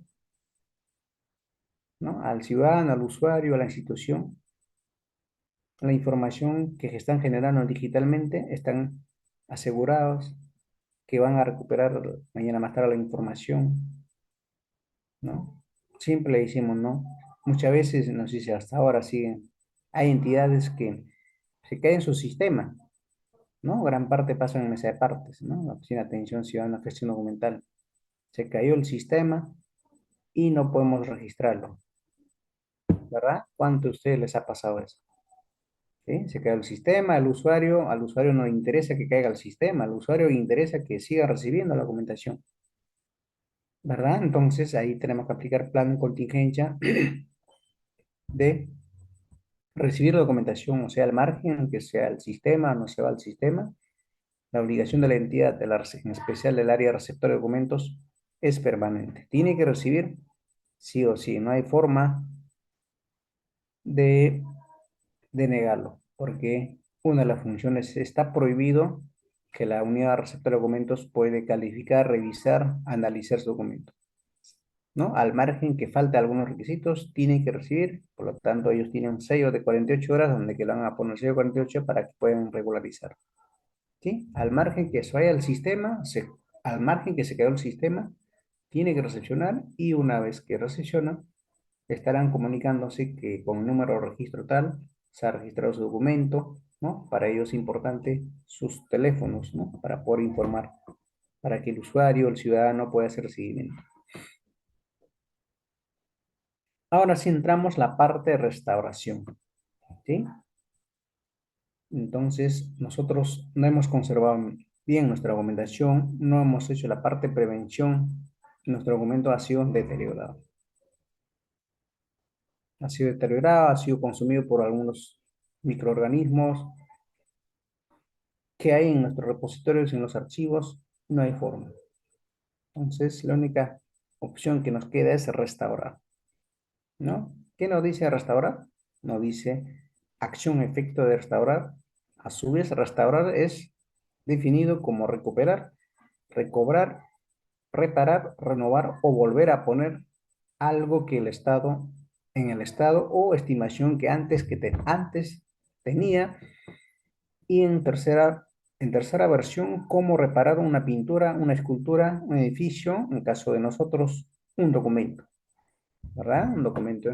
¿no? Al ciudadano, al usuario, a la institución, la información que se están generando digitalmente, están asegurados que van a recuperar mañana más tarde la información, ¿no? Siempre le decimos, ¿no? Muchas veces, no sé si hasta ahora siguen, hay entidades que se caen en su sistema, ¿no? Gran parte pasa en mesa de partes, ¿no? La Oficina de Atención Ciudadana, Gestión Documental. Se cayó el sistema y no podemos registrarlo, ¿verdad? ¿Cuánto a ustedes les ha pasado eso? ¿Sí? Se cae el sistema, al usuario no le interesa que caiga el sistema, al usuario le interesa que siga recibiendo la documentación, ¿verdad? Entonces ahí tenemos que aplicar plan de contingencia de recibir la documentación, o sea, al margen, que sea el sistema, no se va al sistema, la obligación de la entidad, en especial del área receptora de documentos, es permanente. Tiene que recibir sí o sí, no hay forma de denegarlo, porque una de las funciones está prohibido que la unidad receptora de documentos puede calificar, revisar, analizar su documento, ¿no? Al margen que falte algunos requisitos, tienen que recibir, por lo tanto, ellos tienen un sello de 48 horas donde que le van a poner el sello de 48 para que puedan regularizar, ¿sí? Al margen que se vaya al sistema, al margen que se quedó el sistema, tiene que recepcionar y una vez que recepciona, estarán comunicándose que con el número de registro tal se ha registrado su documento, ¿no? Para ello es importante sus teléfonos, ¿no? Para poder informar, para que el usuario, el ciudadano pueda hacer seguimiento. Ahora sí entramos la parte de restauración, ¿sí? Entonces, nosotros no hemos conservado bien nuestra documentación, no hemos hecho la parte de prevención, nuestro documento ha sido deteriorado. Ha sido deteriorado, ha sido consumido por algunos microorganismos que hay en nuestros repositorios, en los archivos, no hay forma. Entonces, la única opción que nos queda es restaurar, ¿no? ¿Qué nos dice restaurar? Nos dice acción, efecto de restaurar. A su vez, restaurar es definido como recuperar, recobrar, reparar, renovar o volver a poner algo que el estado, en el estado o estimación que antes tenía. Y en tercera versión, cómo reparar una pintura, una escultura, un edificio, en caso de nosotros, un documento, ¿verdad? Un documento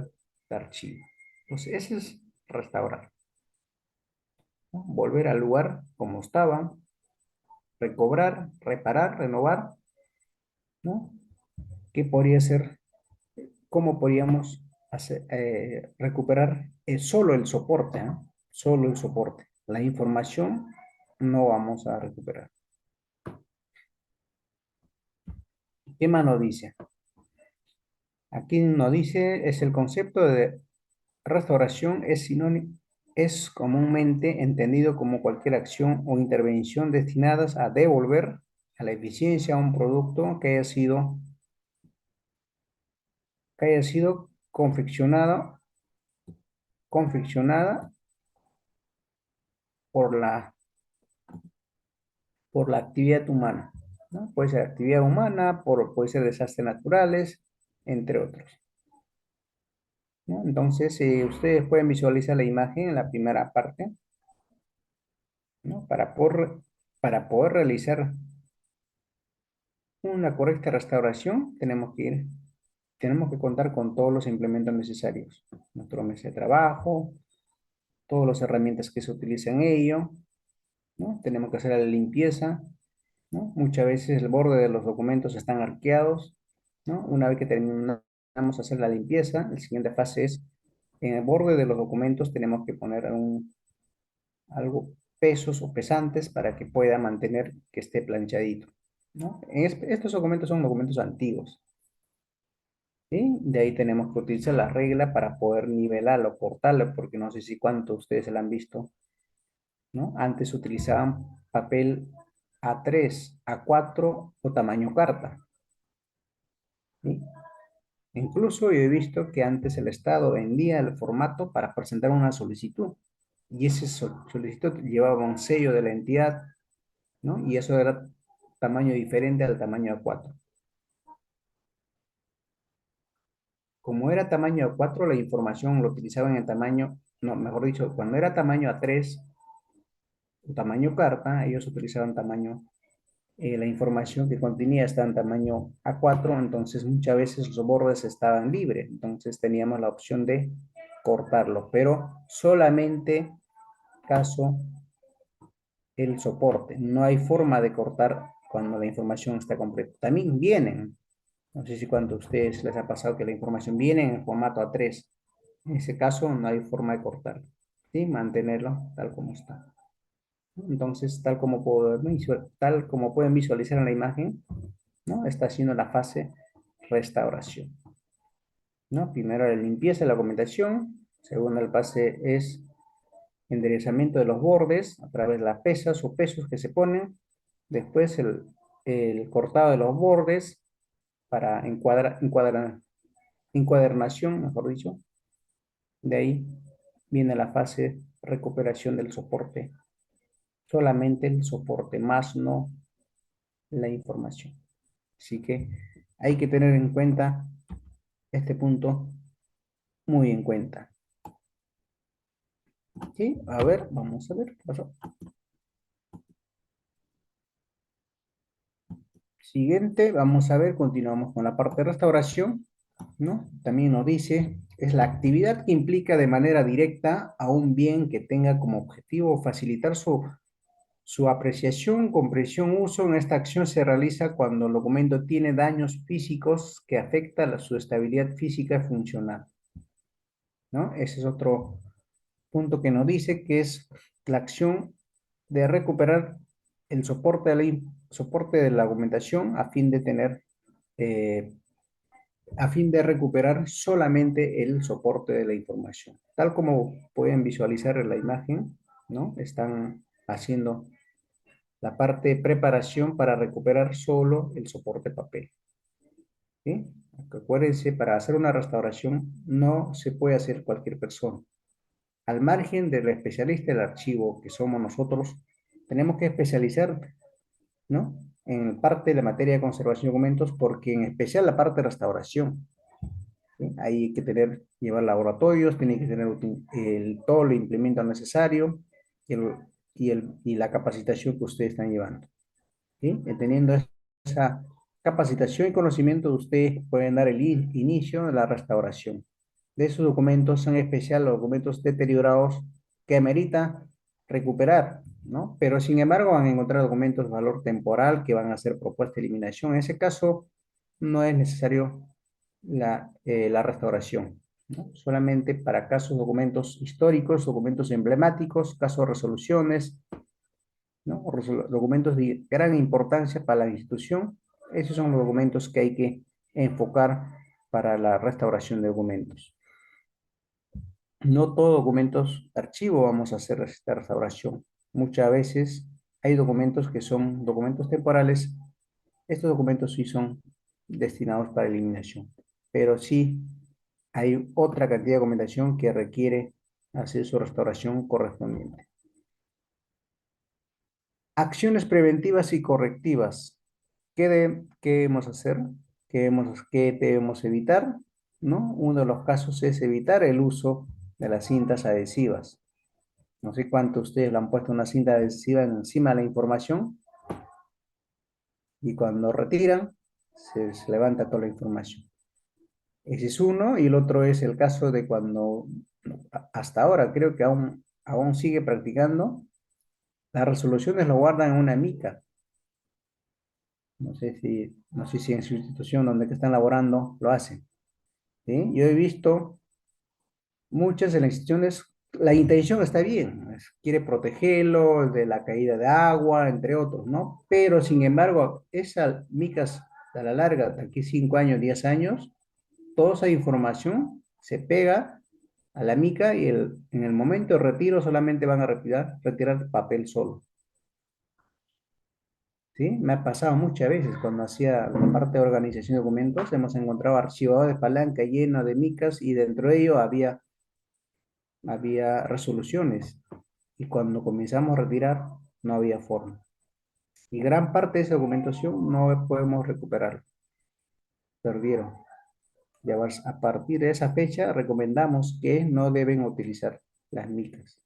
de archivo. Pues ese es restaurar, ¿no? Volver al lugar como estaba, recobrar, reparar, renovar, ¿no? ¿Qué podría ser? ¿Cómo podríamos recuperar solo el soporte, ¿no? Solo el soporte. La información no vamos a recuperar. ¿Qué más nos dice? Aquí nos dice, es el concepto de restauración es sinónimo, es comúnmente entendido como cualquier acción o intervención destinadas a devolver a la eficiencia a un producto que haya sido confeccionada por por la actividad humana, ¿no? Puede ser actividad humana, puede ser desastres naturales, entre otros, ¿no? Entonces, ustedes pueden visualizar la imagen en la primera parte, ¿no? Para poder realizar una correcta restauración, tenemos que contar con todos los implementos necesarios. Nuestro mesa de trabajo, todas las herramientas que se utilizan en ello, ¿no? Tenemos que hacer la limpieza, ¿no? Muchas veces el borde de los documentos están arqueados, ¿no? Una vez que terminamos de hacer la limpieza, la siguiente fase es, en el borde de los documentos tenemos que poner algo pesos o pesantes para que pueda mantener que esté planchadito, ¿no? Estos documentos son documentos antiguos, ¿sí? De ahí tenemos que utilizar la regla para poder nivelarlo, cortarlo, porque no sé si cuánto ustedes se lo han visto, ¿no? Antes utilizaban papel A3, A4 o tamaño carta, ¿sí? Incluso yo he visto que antes el Estado vendía el formato para presentar una solicitud y ese solicitud llevaba un sello de la entidad, ¿no? Y eso era tamaño diferente al tamaño A4. Como era tamaño A4, la información lo utilizaban en tamaño, no, mejor dicho, cuando era tamaño A3 o tamaño carta, ellos utilizaban la información que contenía está en tamaño A4, entonces muchas veces los bordes estaban libres, entonces teníamos la opción de cortarlo, pero solamente caso el soporte, no hay forma de cortar cuando la información está completa. También vienen, no sé si cuando a ustedes les ha pasado que la información viene en formato A3, en ese caso no hay forma de cortarlo, ¿sí? Mantenerlo tal como está. Entonces, tal como pueden visualizar en la imagen, ¿no? Está haciendo la fase restauración, ¿no? Primero la limpieza de la documentación, segundo el fase es enderezamiento de los bordes a través de las pesas o pesos que se ponen, después el cortado de los bordes para encuadernación, mejor dicho, de ahí viene la fase recuperación del soporte. Solamente el soporte, más no la información. Así que hay que tener en cuenta este punto muy en cuenta. ¿Sí? A ver, vamos a ver qué pasó. Siguiente, vamos a ver, continuamos con la parte de restauración, ¿no? También nos dice, es la actividad que implica de manera directa a un bien que tenga como objetivo facilitar su apreciación, comprensión, uso. En esta acción se realiza cuando el documento tiene daños físicos que afectan su estabilidad física y funcional, ¿no? Ese es otro punto que nos dice que es la acción de recuperar el soporte de la argumentación eh, a fin de recuperar solamente el soporte de la información. Tal como pueden visualizar en la imagen, ¿no? Están haciendo la parte de preparación para recuperar solo el soporte papel. ¿Sí? Acuérdense, para hacer una restauración no se puede hacer cualquier persona. Al margen del especialista del archivo, que somos nosotros, tenemos que especializar, ¿no? En parte de la materia de conservación de documentos, porque en especial la parte de restauración, ¿sí? Hay que llevar laboratorios, tiene que tener todo el implemento necesario y, y la capacitación que ustedes están llevando. ¿Sí? Teniendo esa capacitación y conocimiento, ustedes pueden dar el inicio de la restauración de esos documentos, en especial los documentos deteriorados que amerita recuperar, ¿no? Pero sin embargo van a encontrar documentos de valor temporal que van a ser propuesta de eliminación. En ese caso no es necesario la restauración, ¿no? Solamente para casos, documentos históricos, documentos emblemáticos, casos de resoluciones, ¿no? Documentos de gran importancia para la institución. Esos son los documentos que hay que enfocar para la restauración de documentos. No todos documentos de archivo vamos a hacer esta restauración. Muchas veces hay documentos que son documentos temporales. Estos documentos sí son destinados para eliminación, pero sí hay otra cantidad de documentación que requiere hacer su restauración correspondiente. Acciones preventivas y correctivas. ¿Qué debemos hacer? ¿Qué debemos evitar? ¿No? Uno de los casos es evitar el uso de las cintas adhesivas. No sé cuánto ustedes le han puesto una cinta adhesiva encima de la información y cuando retiran se levanta toda la información. Ese es uno, y el otro es el caso de cuando, hasta ahora creo que aún sigue practicando, las resoluciones lo guardan en una mica. No sé si en su institución donde que están laborando lo hacen. ¿Sí? Yo he visto muchas de las instituciones, la intención está bien, quiere protegerlo de la caída de agua, entre otros, ¿no? Pero sin embargo, esas micas a la larga, de aquí 5 años, 10 años, toda esa información se pega a la mica y en el momento de retiro solamente van a retirar papel solo. ¿Sí? Me ha pasado muchas veces cuando hacía la parte de organización de documentos, hemos encontrado archivador de palanca lleno de micas y dentro de ello había resoluciones. Y cuando comenzamos a retirar, no había forma. Y gran parte de esa documentación no podemos recuperar. Perdieron. Ya a partir de esa fecha, recomendamos que no deben utilizar las micas,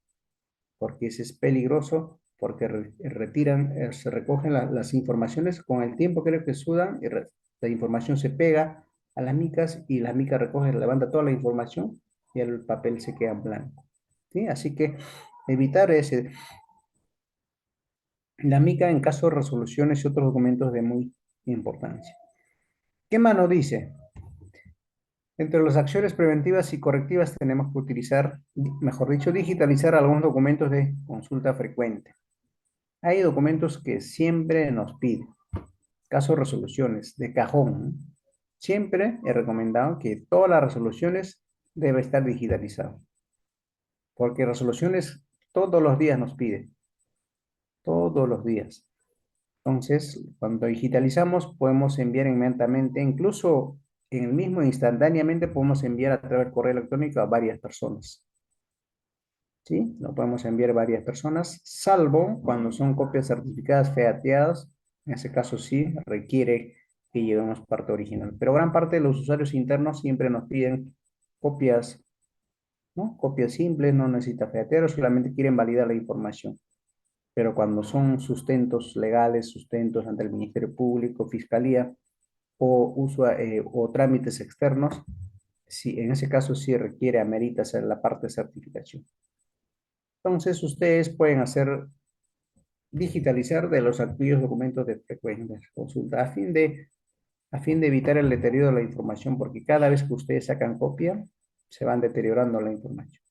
porque ese es peligroso, porque retiran, se recogen las informaciones con el tiempo, creo que sudan, y la información se pega a las micas y las micas recogen, levanta toda la información y el papel se queda en blanco. ¿Sí? Así que evitar la mica en caso de resoluciones y otros documentos de muy importancia. ¿Qué más nos dice? Entre las acciones preventivas y correctivas tenemos que utilizar, mejor dicho, digitalizar algunos documentos de consulta frecuente. Hay documentos que siempre nos piden, casos resoluciones de cajón. Siempre he recomendado que todas las resoluciones deben estar digitalizadas, porque resoluciones todos los días nos piden, todos los días. Entonces, cuando digitalizamos, podemos enviar inmediatamente, incluso en el mismo instantáneamente, podemos enviar a través del correo electrónico a varias personas. ¿sí? Lo podemos enviar varias personas, salvo cuando son copias certificadas feateadas. En ese caso sí requiere que llevemos parte original. Pero gran parte de los usuarios internos siempre nos piden copias, ¿no? Copias simples, no necesita featear, solamente quieren validar la información. Pero cuando son sustentos legales, sustentos ante el Ministerio Público, Fiscalía o trámites externos, sí, en ese caso sí requiere, amerita hacer la parte de certificación. Entonces, ustedes pueden hacer digitalizar de los aquellos documentos de frecuente consulta a fin de evitar el deterioro de la información, porque cada vez que ustedes sacan copia, se van deteriorando la información.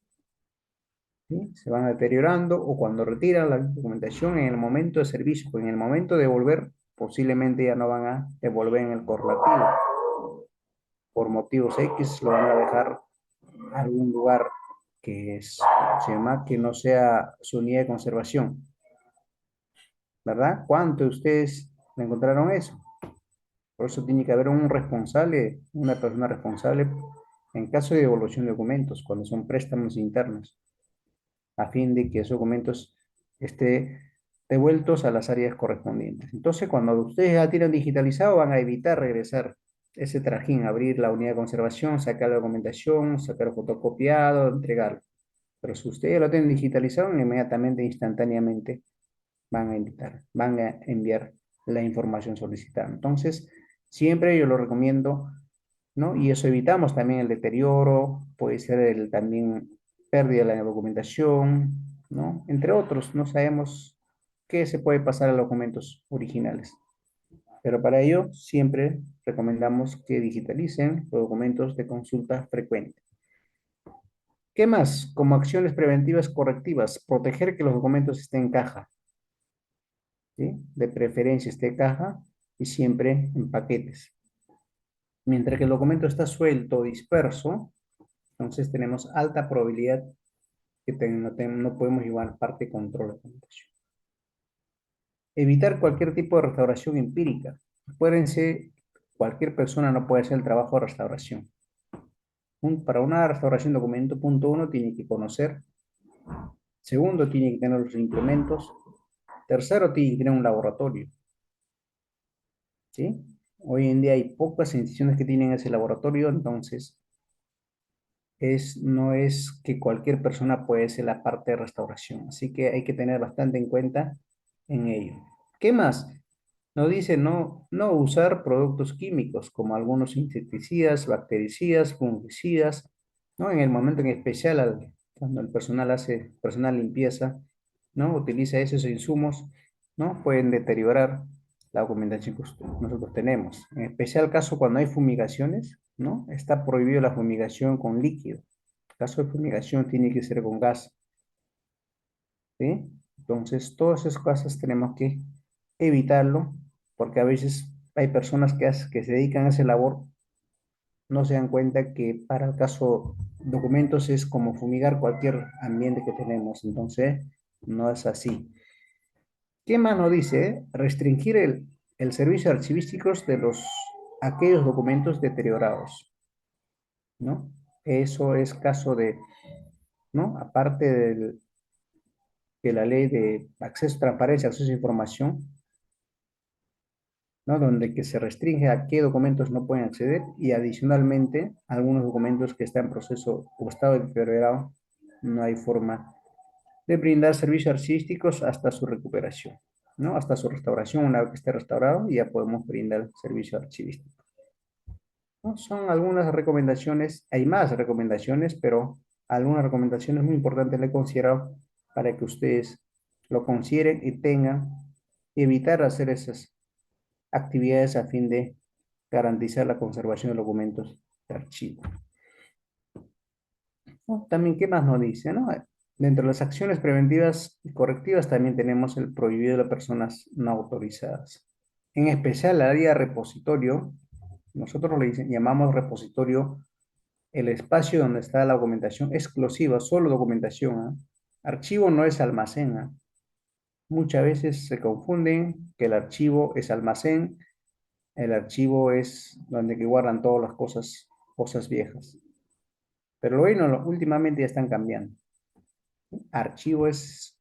¿Sí? Se van deteriorando o cuando retiran la documentación en el momento de servicio o en el momento de devolver, posiblemente ya no van a devolver en el correlativo. Por motivos X lo van a dejar en algún lugar que es, se llama, que no sea su unidad de conservación, ¿verdad? ¿Cuánto de ustedes le encontraron eso? Por eso tiene que haber un responsable, una persona responsable en caso de devolución de documentos, cuando son préstamos internos, a fin de que esos documentos estén devueltos a las áreas correspondientes. Entonces, cuando ustedes ya tienen digitalizado, van a evitar regresar ese trajín, abrir la unidad de conservación, sacar la documentación, sacar el fotocopiado, entregarlo. Pero si ustedes lo tienen digitalizado, inmediatamente, instantáneamente, van a enviar la información solicitada. Entonces, siempre yo lo recomiendo, ¿no? Y eso evitamos también el deterioro, puede ser también pérdida de la documentación, ¿no? Entre otros, no sabemos qué se puede pasar a los documentos originales. Pero para ello siempre recomendamos que digitalicen los documentos de consulta frecuente. ¿Qué más? Como acciones preventivas correctivas, proteger que los documentos estén en caja, ¿sí? De preferencia esté en caja y siempre en paquetes. Mientras que el documento está suelto o disperso, entonces tenemos alta probabilidad que no podemos llevar parte de control de documentación. Evitar cualquier tipo de restauración empírica. Acuérdense, cualquier persona no puede hacer el trabajo de restauración. Para una restauración de documento, punto uno, tiene que conocer. Segundo, tiene que tener los implementos. Tercero, tiene que tener un laboratorio. ¿Sí? Hoy en día hay pocas instituciones que tienen ese laboratorio, entonces no es que cualquier persona puede hacer la parte de restauración. Así que hay que tener bastante en cuenta en ello. ¿Qué más? Nos dice no usar productos químicos como algunos insecticidas, bactericidas, fungicidas, ¿no? En el momento en especial cuando el personal hace personal limpieza, ¿no? Utiliza esos insumos, ¿no? Pueden deteriorar la documentación que nosotros tenemos. En especial caso cuando hay fumigaciones, ¿no? Está prohibido la fumigación con líquido. En caso de fumigación tiene que ser con gas, ¿sí? Entonces, todas esas cosas tenemos que evitarlo, porque a veces hay personas que se dedican a esa labor, no se dan cuenta que para el caso documentos es como fumigar cualquier ambiente que tenemos, entonces no es así. ¿Qué más nos dice? Restringir el servicio archivísticos de aquellos documentos deteriorados, ¿no? Eso es caso de, ¿no? Aparte de la ley de acceso, transparencia, acceso a información, ¿no? Donde que se restringe a qué documentos no pueden acceder y adicionalmente algunos documentos que están en proceso o estado deteriorado, no hay forma de brindar servicios archívisticos hasta su recuperación, ¿no? Hasta su restauración, una vez que esté restaurado, ya podemos brindar servicio archivístico, ¿no? Son algunas recomendaciones, hay más recomendaciones, pero algunas recomendaciones muy importantes le he considerado para que ustedes lo consideren y tengan, evitar hacer esas actividades a fin de garantizar la conservación de documentos de archivo, ¿no? También, ¿qué más nos dice, no? Dentro de las acciones preventivas y correctivas también tenemos el prohibido de personas no autorizadas. En especial, el área de repositorio, nosotros llamamos repositorio el espacio donde está la documentación exclusiva, solo documentación, ¿ah? Archivo no es almacén, ¿ah? Muchas veces se confunden que el archivo es almacén, el archivo es donde que guardan todas las cosas viejas. Pero bueno, últimamente ya están cambiando. Archivo es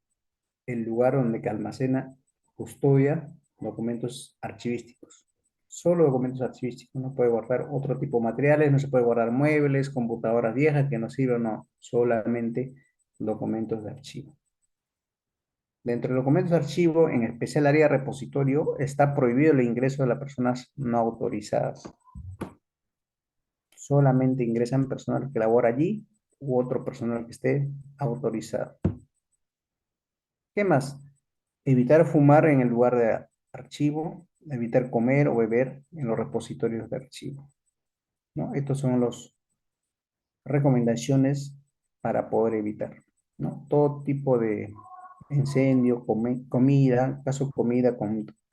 el lugar donde que almacena, custodia documentos archivísticos. Solo documentos archivísticos, no puede guardar otro tipo de materiales, no se puede guardar muebles, computadoras viejas que no sirven, no, solamente documentos de archivo. Dentro de documentos de archivo, en especial área repositorio, está prohibido el ingreso de las personas no autorizadas. Solamente ingresan personal que labora allí u otro personal que esté autorizado. ¿Qué más? Evitar fumar en el lugar de archivo, evitar comer o beber en los repositorios de archivo, ¿no? Estos son las recomendaciones para poder evitar, ¿no? Todo tipo de incendio, comida, caso comida,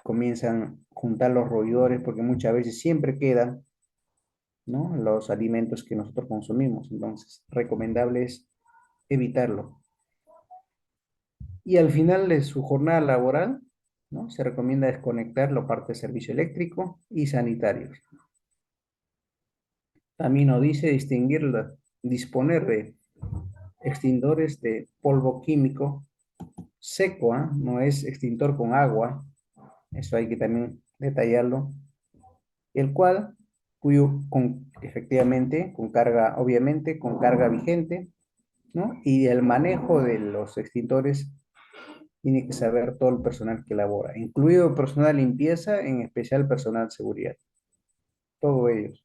comienzan a juntar los roedores porque muchas veces siempre quedan, ¿no? Los alimentos que nosotros consumimos, entonces recomendable es evitarlo. Y al final de su jornada laboral, ¿no? Se recomienda desconectar la parte de servicio eléctrico y sanitarios. También nos dice disponer de extintores de polvo químico seco, ¿ah? No es extintor con agua, eso hay que también detallarlo, el cual, efectivamente, con carga, obviamente, con carga vigente, ¿no? Y el manejo de los extintores tiene que saber todo el personal que labora, incluido personal de limpieza, en especial personal de seguridad. Todos ellos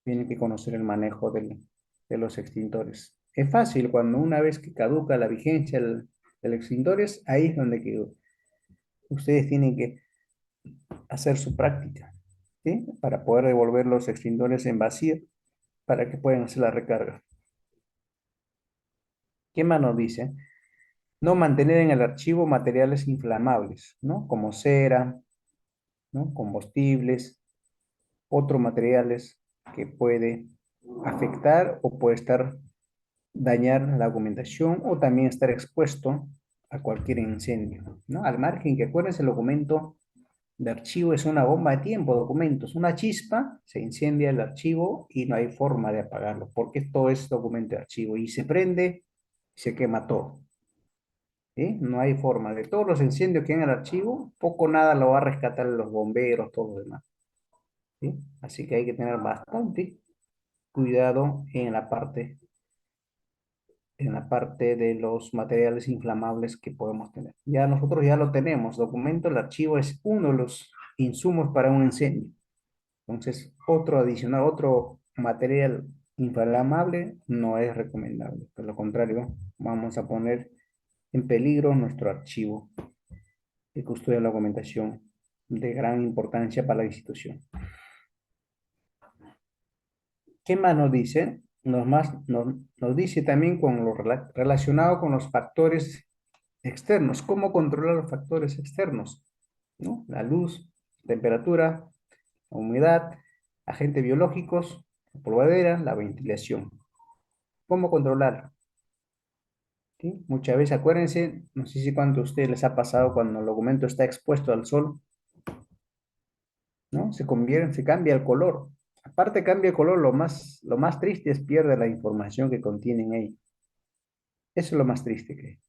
tienen que conocer el manejo de los extintores. Es fácil, cuando una vez que caduca la vigencia del extintores, ahí es donde que ustedes tienen que hacer su práctica, ¿sí? Para poder devolver los extintores en vacío, para que puedan hacer la recarga. ¿Qué más nos dice? No mantener en el archivo materiales inflamables, ¿no? Como cera, ¿no? Combustibles, otros materiales que puede afectar o puede estar dañar la documentación o también estar expuesto a cualquier incendio, ¿no? Al margen que acuérdense, el documento de archivo es una bomba de tiempo, documentos, una chispa, se incendia el archivo y no hay forma de apagarlo, porque esto es documento de archivo y se prende, se quema todo, ¿sí? No hay forma. De todos los incendios que hay en el archivo, poco nada lo va a rescatar los bomberos, todo lo demás, ¿sí? Así que hay que tener bastante cuidado en la parte de los materiales inflamables que podemos tener. Ya nosotros ya lo tenemos, documento, el archivo es uno de los insumos para un incendio. Entonces, otro adicional, otro material inflamable no es recomendable. Por lo contrario, vamos a poner en peligro nuestro archivo que custodia la documentación de gran importancia para la institución. ¿Qué más nos dice? Nos dice también con lo relacionado con los factores externos. ¿Cómo controlar los factores externos? ¿No? La luz, temperatura, la humedad, agentes biológicos, la polvadera, la ventilación. ¿Cómo controlar? ¿Sí? Muchas veces, acuérdense, no sé si cuánto a ustedes les ha pasado cuando el documento está expuesto al sol, ¿no? Se cambia el color. Aparte cambia el color, lo más triste es pierde la información que contienen ahí. Eso es lo más triste que,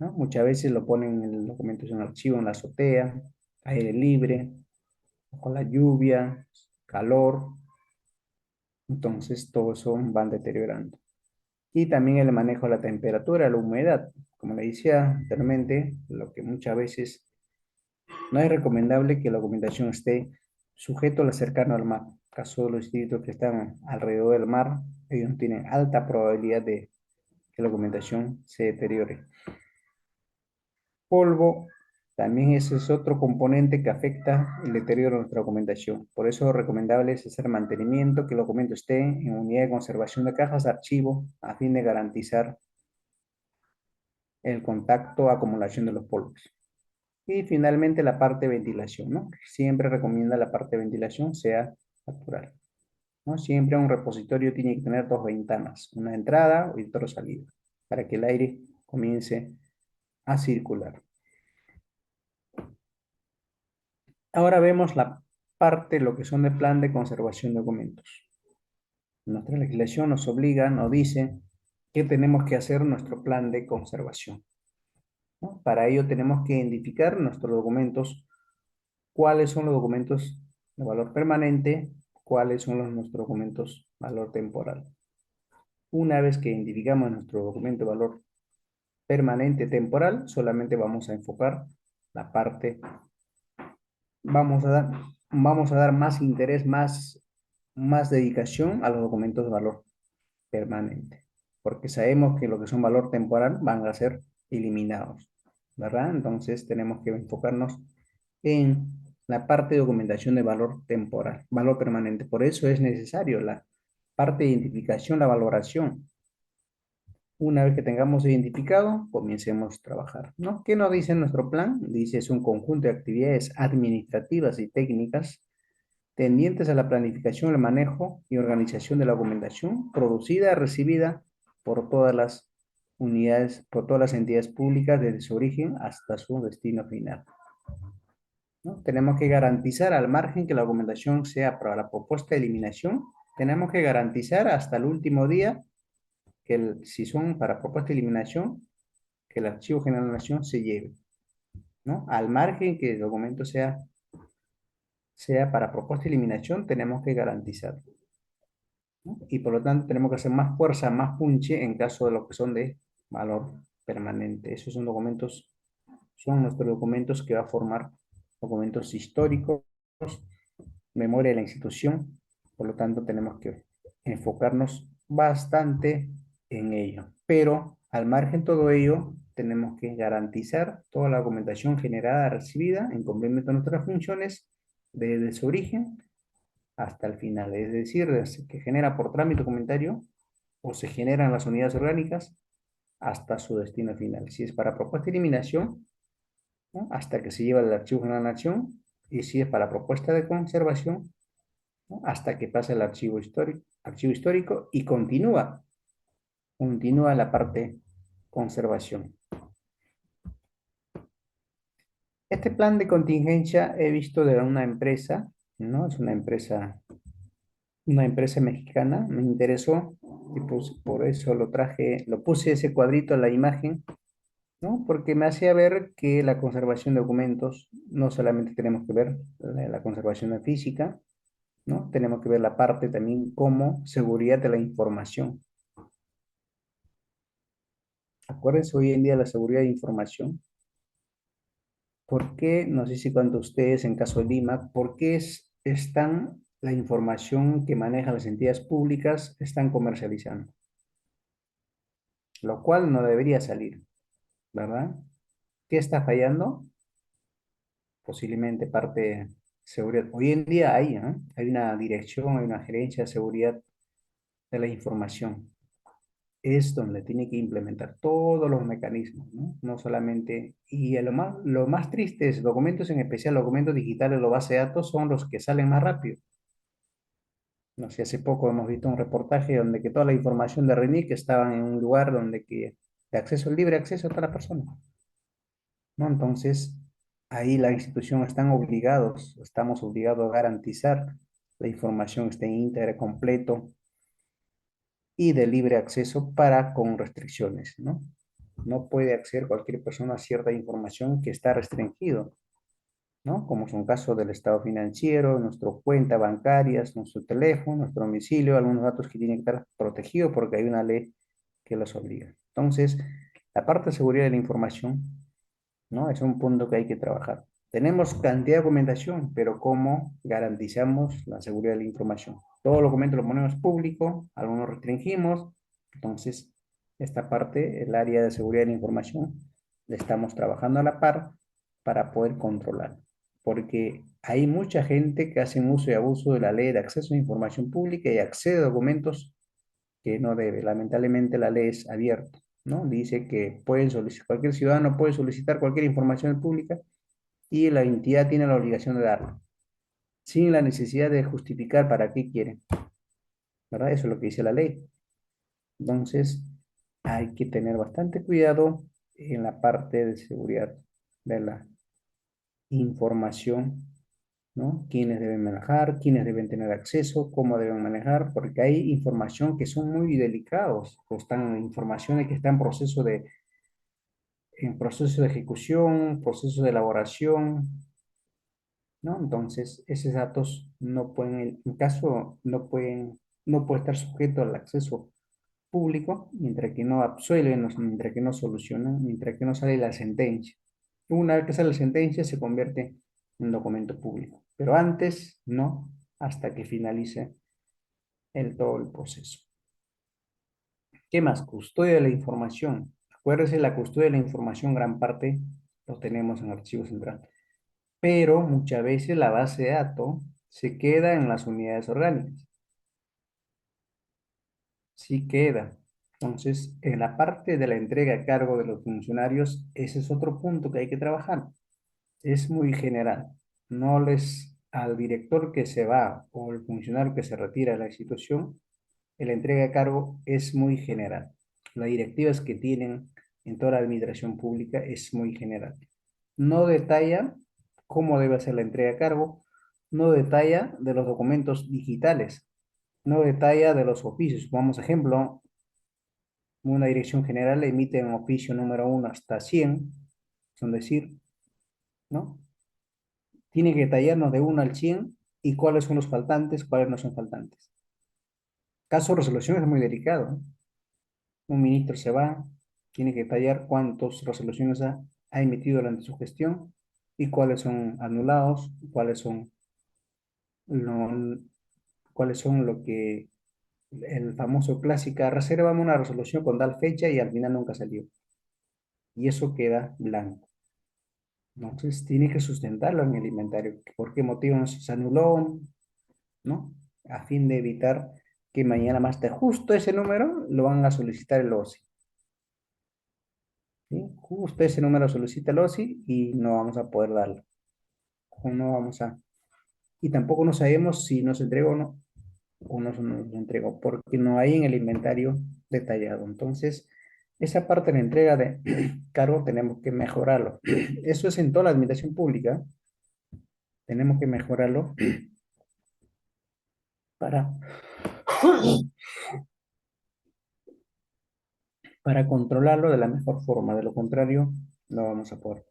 ¿no? Muchas veces lo ponen en el documento en archivo en la azotea, aire libre, con la lluvia, calor, entonces todo eso van deteriorando. Y también el manejo de la temperatura, la humedad. Como le decía anteriormente, lo que muchas veces no es recomendable que la documentación esté sujeto al cercano al mar. En caso de los distritos que están alrededor del mar, ellos tienen alta probabilidad de que la documentación se deteriore. Polvo, también ese es otro componente que afecta el deterioro de nuestra documentación. Por eso lo recomendable es hacer mantenimiento, que el documento esté en unidad de conservación de cajas de archivo a fin de garantizar el contacto, acumulación de los polvos. Y finalmente la parte de ventilación, ¿no? Siempre recomienda la parte de ventilación sea natural, ¿no? Siempre un repositorio tiene que tener dos ventanas, una entrada y otra salida, para que el aire comience a circular. Ahora vemos la parte, lo que son de plan de conservación de documentos. Nuestra legislación nos obliga, nos dice ¿Qué tenemos que hacer? Nuestro plan de conservación, ¿no? Para ello tenemos que identificar nuestros documentos, cuáles son los documentos de valor permanente, cuáles son nuestros documentos de valor temporal. Una vez que identificamos nuestro documento de valor permanente temporal, solamente vamos a enfocar la parte, vamos a dar, vamos a dar más interés, más dedicación a los documentos de valor permanente, porque sabemos que lo que son valor temporal van a ser eliminados, ¿verdad? Entonces tenemos que enfocarnos en la parte de documentación de valor temporal, valor permanente. Por eso es necesario la parte de identificación, la valoración. Una vez que tengamos identificado, comencemos a trabajar, ¿no? ¿Qué nos dice nuestro plan? Dice, es un conjunto de actividades administrativas y técnicas tendientes a la planificación, el manejo y organización de la documentación producida, recibida por todas las unidades, por todas las entidades públicas desde su origen hasta su destino final, ¿no? Tenemos que garantizar al margen que la documentación sea para la propuesta de eliminación, tenemos que garantizar hasta el último día que si son para propuesta de eliminación, que el Archivo General de la Nación se lleve, ¿no? Al margen que el documento sea para propuesta de eliminación, tenemos que garantizar, ¿no? Y por lo tanto tenemos que hacer más fuerza, más punche en caso de lo que son de valor permanente. Esos son documentos, son nuestros documentos que va a formar documentos históricos, memoria de la institución, por lo tanto tenemos que enfocarnos bastante en ello. Pero al margen de todo ello, tenemos que garantizar toda la documentación generada, recibida, en cumplimiento de nuestras funciones, desde su origen hasta el final, es decir, desde que genera por trámite documentario o se generan las unidades orgánicas hasta su destino final. Si es para propuesta de eliminación, ¿no? Hasta que se lleva al Archivo General de la Nación, y si es para propuesta de conservación, ¿no? Hasta que pasa el archivo histórico y continúa la parte conservación. Este plan de contingencia he visto de una empresa, ¿no? Es una empresa mexicana, me interesó y pues por eso lo traje, lo puse ese cuadrito en la imagen, ¿no? Porque me hacía ver que la conservación de documentos no solamente tenemos que ver la conservación de física, ¿no? Tenemos que ver la parte también como seguridad de la información. Acuérdense hoy en día la seguridad de información. ¿Por qué, no sé si cuando ustedes en caso de Lima, por qué están la información que manejan las entidades públicas están comercializando? Lo cual no debería salir, ¿verdad? ¿Qué está fallando? Posiblemente parte de seguridad. Hoy en día hay, ¿no? Hay una dirección, hay una gerencia de seguridad de la información. Es donde tiene que implementar todos los mecanismos, ¿no? No solamente, y lo más triste es, documentos en especial, documentos digitales, los bases de datos son los que salen más rápido. No sé, hace poco hemos visto un reportaje donde que toda la información de RENIC estaba en un lugar donde que de acceso, libre acceso a toda la persona, ¿no? Entonces, ahí la institución estamos obligados a garantizar la información esté íntegra, completo y de libre acceso para con restricciones, ¿no? No puede acceder cualquier persona a cierta información que está restringido, ¿no? Como son casos del estado financiero, nuestras cuentas bancarias, nuestro teléfono, nuestro domicilio, algunos datos que tienen que estar protegidos porque hay una ley que los obliga. Entonces, la parte de seguridad de la información, ¿no? Es un punto que hay que trabajar. Tenemos cantidad de documentación, pero ¿cómo garantizamos la seguridad de la información? Todo el documento lo ponemos público, algunos restringimos, entonces esta parte, el área de seguridad de la información, le estamos trabajando a la par para poder controlar, porque hay mucha gente que hace uso y abuso de la ley de acceso a información pública y accede a documentos que no debe. Lamentablemente la ley es abierta, ¿no? Dice que cualquier ciudadano puede solicitar cualquier información pública y la entidad tiene la obligación de darla, sin la necesidad de justificar para qué quiere, ¿verdad? Eso es lo que dice la ley. Entonces, hay que tener bastante cuidado en la parte de seguridad de la información, ¿no? Quiénes deben manejar, quiénes deben tener acceso, cómo deben manejar, porque hay información que son muy delicados, o están informaciones que están en proceso de ejecución, proceso de elaboración, ¿no? Entonces, esos datos no pueden, en caso, no puede estar sujeto al acceso público mientras que no absuelven, mientras que no solucionan, mientras que no sale la sentencia. Una vez que sale la sentencia, se convierte en documento público, pero antes no, hasta que finalice todo el proceso. ¿Qué más? Custodia de la información. Acuérdense, la custodia de la información, gran parte lo tenemos en Archivo Central, pero muchas veces la base de datos se queda en las unidades orgánicas. Sí queda. Entonces, en la parte de la entrega a cargo de los funcionarios, ese es otro punto que hay que trabajar. Es muy general. No les al director que se va o el funcionario que se retira de la institución, la entrega a cargo es muy general. Las directivas que tienen en toda la administración pública es muy general. No detalla cómo debe ser la entrega a cargo, no detalla de los documentos digitales, no detalla de los oficios. Vamos, ejemplo, una dirección general emite un oficio número 1 hasta 100, son decir, ¿no? Tiene que detallarnos de 1 al 100 y cuáles son los faltantes, cuáles no son faltantes. Caso de resolución es muy delicado, ¿no? Un ministro se va, tiene que detallar cuántas resoluciones ha emitido durante su gestión y cuáles son anulados, lo, cuáles son lo que el famoso clásica, resérvame una resolución con tal fecha y al final nunca salió. Y eso queda blanco. Entonces tiene que sustentarlo en el inventario. ¿Por qué motivo no se anuló? ¿No? A fin de evitar que mañana más de justo ese número lo van a solicitar el OSI. ¿Sí? Justo ese número solicita el OSI y no vamos a poder darlo. O no vamos a. Y tampoco no sabemos si nos entregó o no nos entregó, porque no hay en el inventario detallado. Entonces, esa parte de la entrega de cargo tenemos que mejorarlo. Eso es en toda la administración pública. Tenemos que mejorarlo para, para controlarlo de la mejor forma. De lo contrario, no vamos a poder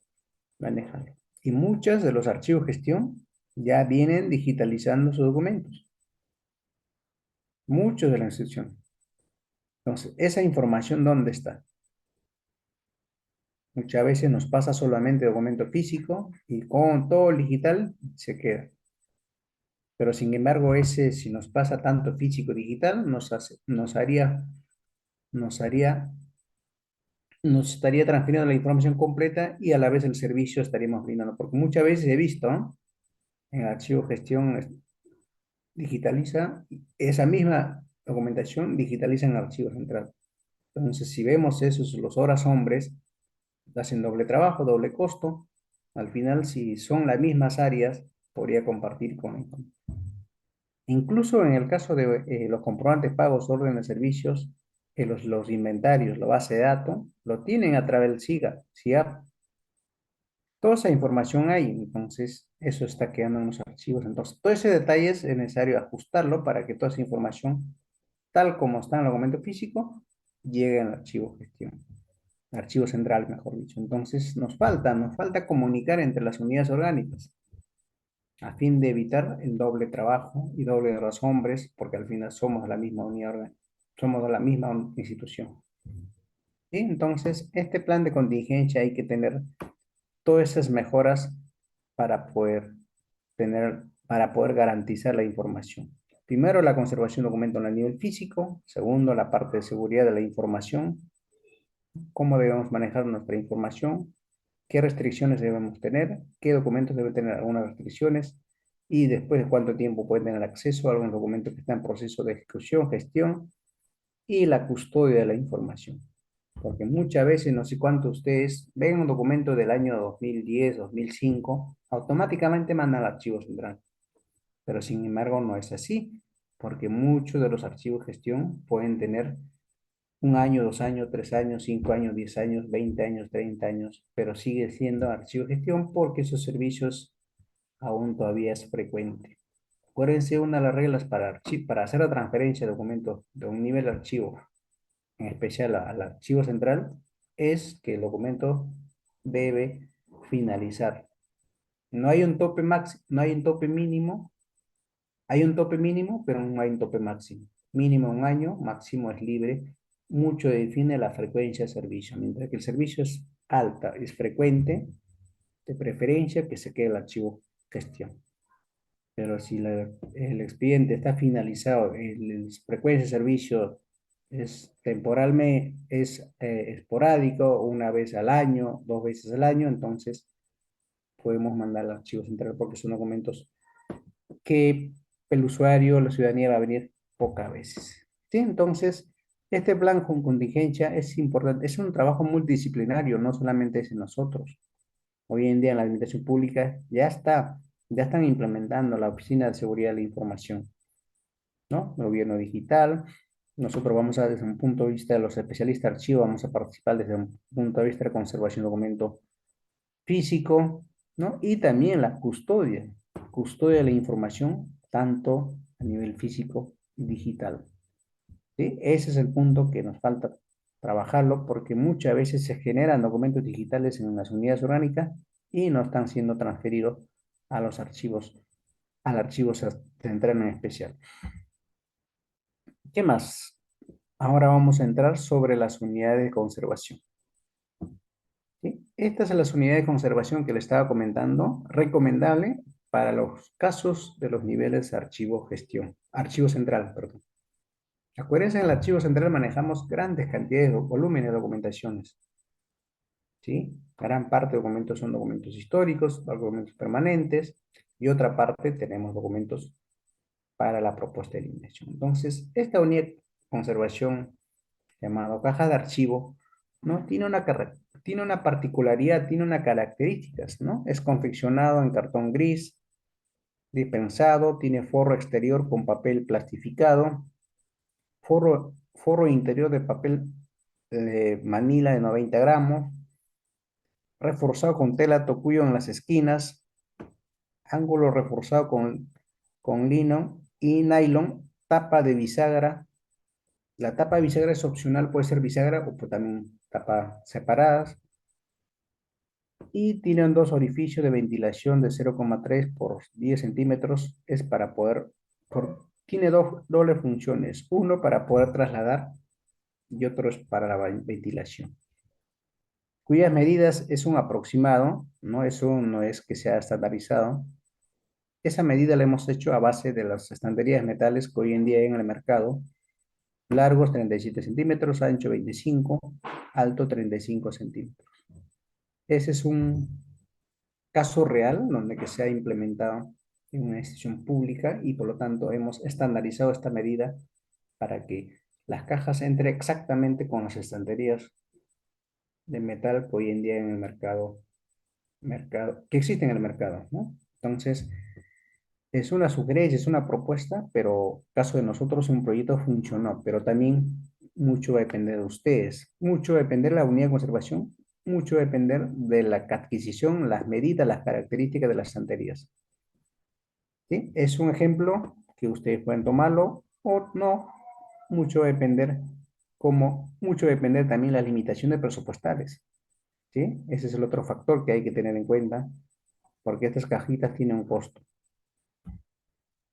manejarlo. Y muchos de los archivos de gestión ya vienen digitalizando sus documentos. Muchos de la institución. Entonces, esa información, ¿dónde está? Muchas veces nos pasa solamente documento físico y con todo el digital se queda. Pero sin embargo, ese, si nos pasa tanto físico digital, nos haría, nos estaría transfiriendo la información completa y a la vez el servicio estaríamos brindando. Porque muchas veces he visto, ¿no? En archivo gestión digitaliza esa misma documentación, digitaliza en archivo central. Entonces, si vemos esos, los horas hombres, hacen doble trabajo, doble costo. Al final, si son las mismas áreas, podría compartir con. Incluso en el caso de los comprobantes pagos, orden de servicios, los inventarios, la base de datos, lo tienen a través del SIGA, SIAP. Toda esa información hay, entonces eso está quedando en los archivos. Entonces, todo ese detalle es necesario ajustarlo para que toda esa información, tal como está en el documento físico, llegue al archivo gestión, archivo central, mejor dicho. Entonces, nos falta comunicar entre las unidades orgánicas a fin de evitar el doble trabajo y doble de los hombres, porque al final somos la misma unidad orgánica, somos de la misma institución. ¿Sí? Entonces, este plan de contingencia hay que tener todas esas mejoras para poder para poder garantizar la información. Primero, la conservación de documentos a nivel físico. Segundo, la parte de seguridad de la información. Cómo debemos manejar nuestra información. Qué restricciones debemos tener. Qué documentos deben tener algunas restricciones. Y después de cuánto tiempo pueden tener acceso a algunos documentos que están en proceso de ejecución, gestión. Y la custodia de la información. Porque muchas veces, no sé cuántos ustedes ven un documento del año 2010, 2005, automáticamente mandan al archivo central. Pero sin embargo no es así, porque muchos de los archivos de gestión pueden tener 1 año, 2 años, 3 años, 5 años, 10 años, 20 años, 30 años, pero sigue siendo archivo de gestión porque esos servicios aún todavía es frecuente. Acuérdense, una de las reglas para hacer la transferencia de documentos de un nivel de archivo, en especial al archivo central, es que el documento debe finalizar. No hay un tope máximo, no hay un tope mínimo, hay un tope mínimo, pero no hay un tope máximo. Mínimo un año, máximo es libre. Mucho define la frecuencia de servicio. Mientras que el servicio es alta, es frecuente, de preferencia que se quede el archivo gestión. Pero si el expediente está finalizado, el frecuencia de servicio es temporalmente, es esporádico, una vez al año, dos veces al año, entonces podemos mandar al archivo central porque son documentos que el usuario, la ciudadanía va a venir pocas veces. ¿Sí? Entonces, este plan con contingencia es importante, es un trabajo multidisciplinario, no solamente es en nosotros. Hoy en día en la administración pública ya están implementando la Oficina de Seguridad de la Información, ¿no? El gobierno digital. Nosotros vamos a, desde un punto de vista de los especialistas de archivo, vamos a participar desde un punto de vista de conservación de documento físico, ¿no? Y también la custodia de la información, tanto a nivel físico y digital. ¿Sí? Ese es el punto que nos falta trabajarlo porque muchas veces se generan documentos digitales en las unidades orgánicas y no están siendo transferidos a los archivos, al archivo central en especial. ¿Qué más? Ahora vamos a entrar sobre las unidades de conservación. ¿Sí? Estas son las unidades de conservación que le estaba comentando, recomendable para los casos de los niveles de archivo gestión, archivo central, perdón. Acuérdense, en el archivo central manejamos grandes cantidades de volúmenes de documentaciones, ¿sí? Gran parte de documentos son documentos históricos, documentos permanentes, y otra parte tenemos documentos para la propuesta de eliminación. Entonces, esta unidad de conservación llamada caja de archivo, ¿no? Tiene una particularidad, tiene unas características, ¿no? Es confeccionado en cartón gris, dispensado, tiene forro exterior con papel plastificado, forro interior de papel manila de 90 gramos, reforzado con tela tocuyo en las esquinas, ángulo reforzado con lino y nylon, tapa de bisagra. La tapa de bisagra es opcional, puede ser bisagra o pues también tapa separadas. Y tienen dos orificios de ventilación de 0,3 por 10 centímetros. Es para poder, tiene dos dobles funciones. Uno para poder trasladar y otro es para la ventilación. Cuyas medidas es un aproximado, ¿no? Eso no es que sea estandarizado. Esa medida la hemos hecho a base de las estanterías de metales que hoy en día hay en el mercado. Largos 37 centímetros, ancho 25, alto 35 centímetros. Ese es un caso real donde que se ha implementado en una institución pública y por lo tanto hemos estandarizado esta medida para que las cajas entren exactamente con las estanterías de metal que hoy en día en el mercado que existe en el mercado, ¿no? Entonces, es una sugerencia, es una propuesta, pero caso de nosotros un proyecto funcionó, pero también mucho va a depender de ustedes, mucho va a depender de la unidad de conservación, mucho va a depender de la adquisición, las medidas, las características de las estanterías. ¿Sí? Es un ejemplo que ustedes pueden tomarlo o no, mucho va a depender, mucho va a depender también las limitaciones presupuestales. ¿Sí? Ese es el otro factor que hay que tener en cuenta, porque estas cajitas tienen un costo.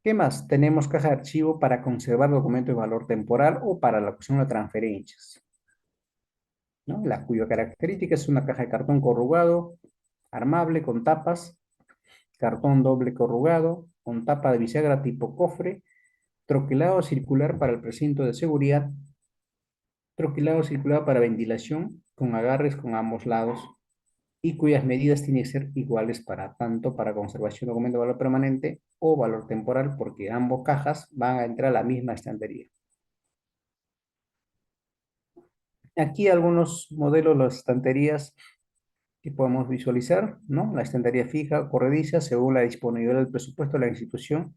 ¿Qué más? Tenemos caja de archivo para conservar documentos de valor temporal o para la opción de transferencias, ¿no? Cuya característica es una caja de cartón corrugado, armable con tapas, cartón doble corrugado, con tapa de bisagra tipo cofre, troquelado circular para el precinto de seguridad, troquelado circular para ventilación, con agarres con ambos lados, y cuyas medidas tienen que ser iguales para tanto para conservación de documento de valor permanente o valor temporal, porque ambas cajas van a entrar a la misma estantería. Aquí algunos modelos de las estanterías que podemos visualizar, ¿no? La estantería fija o corrediza según la disponibilidad del presupuesto de la institución,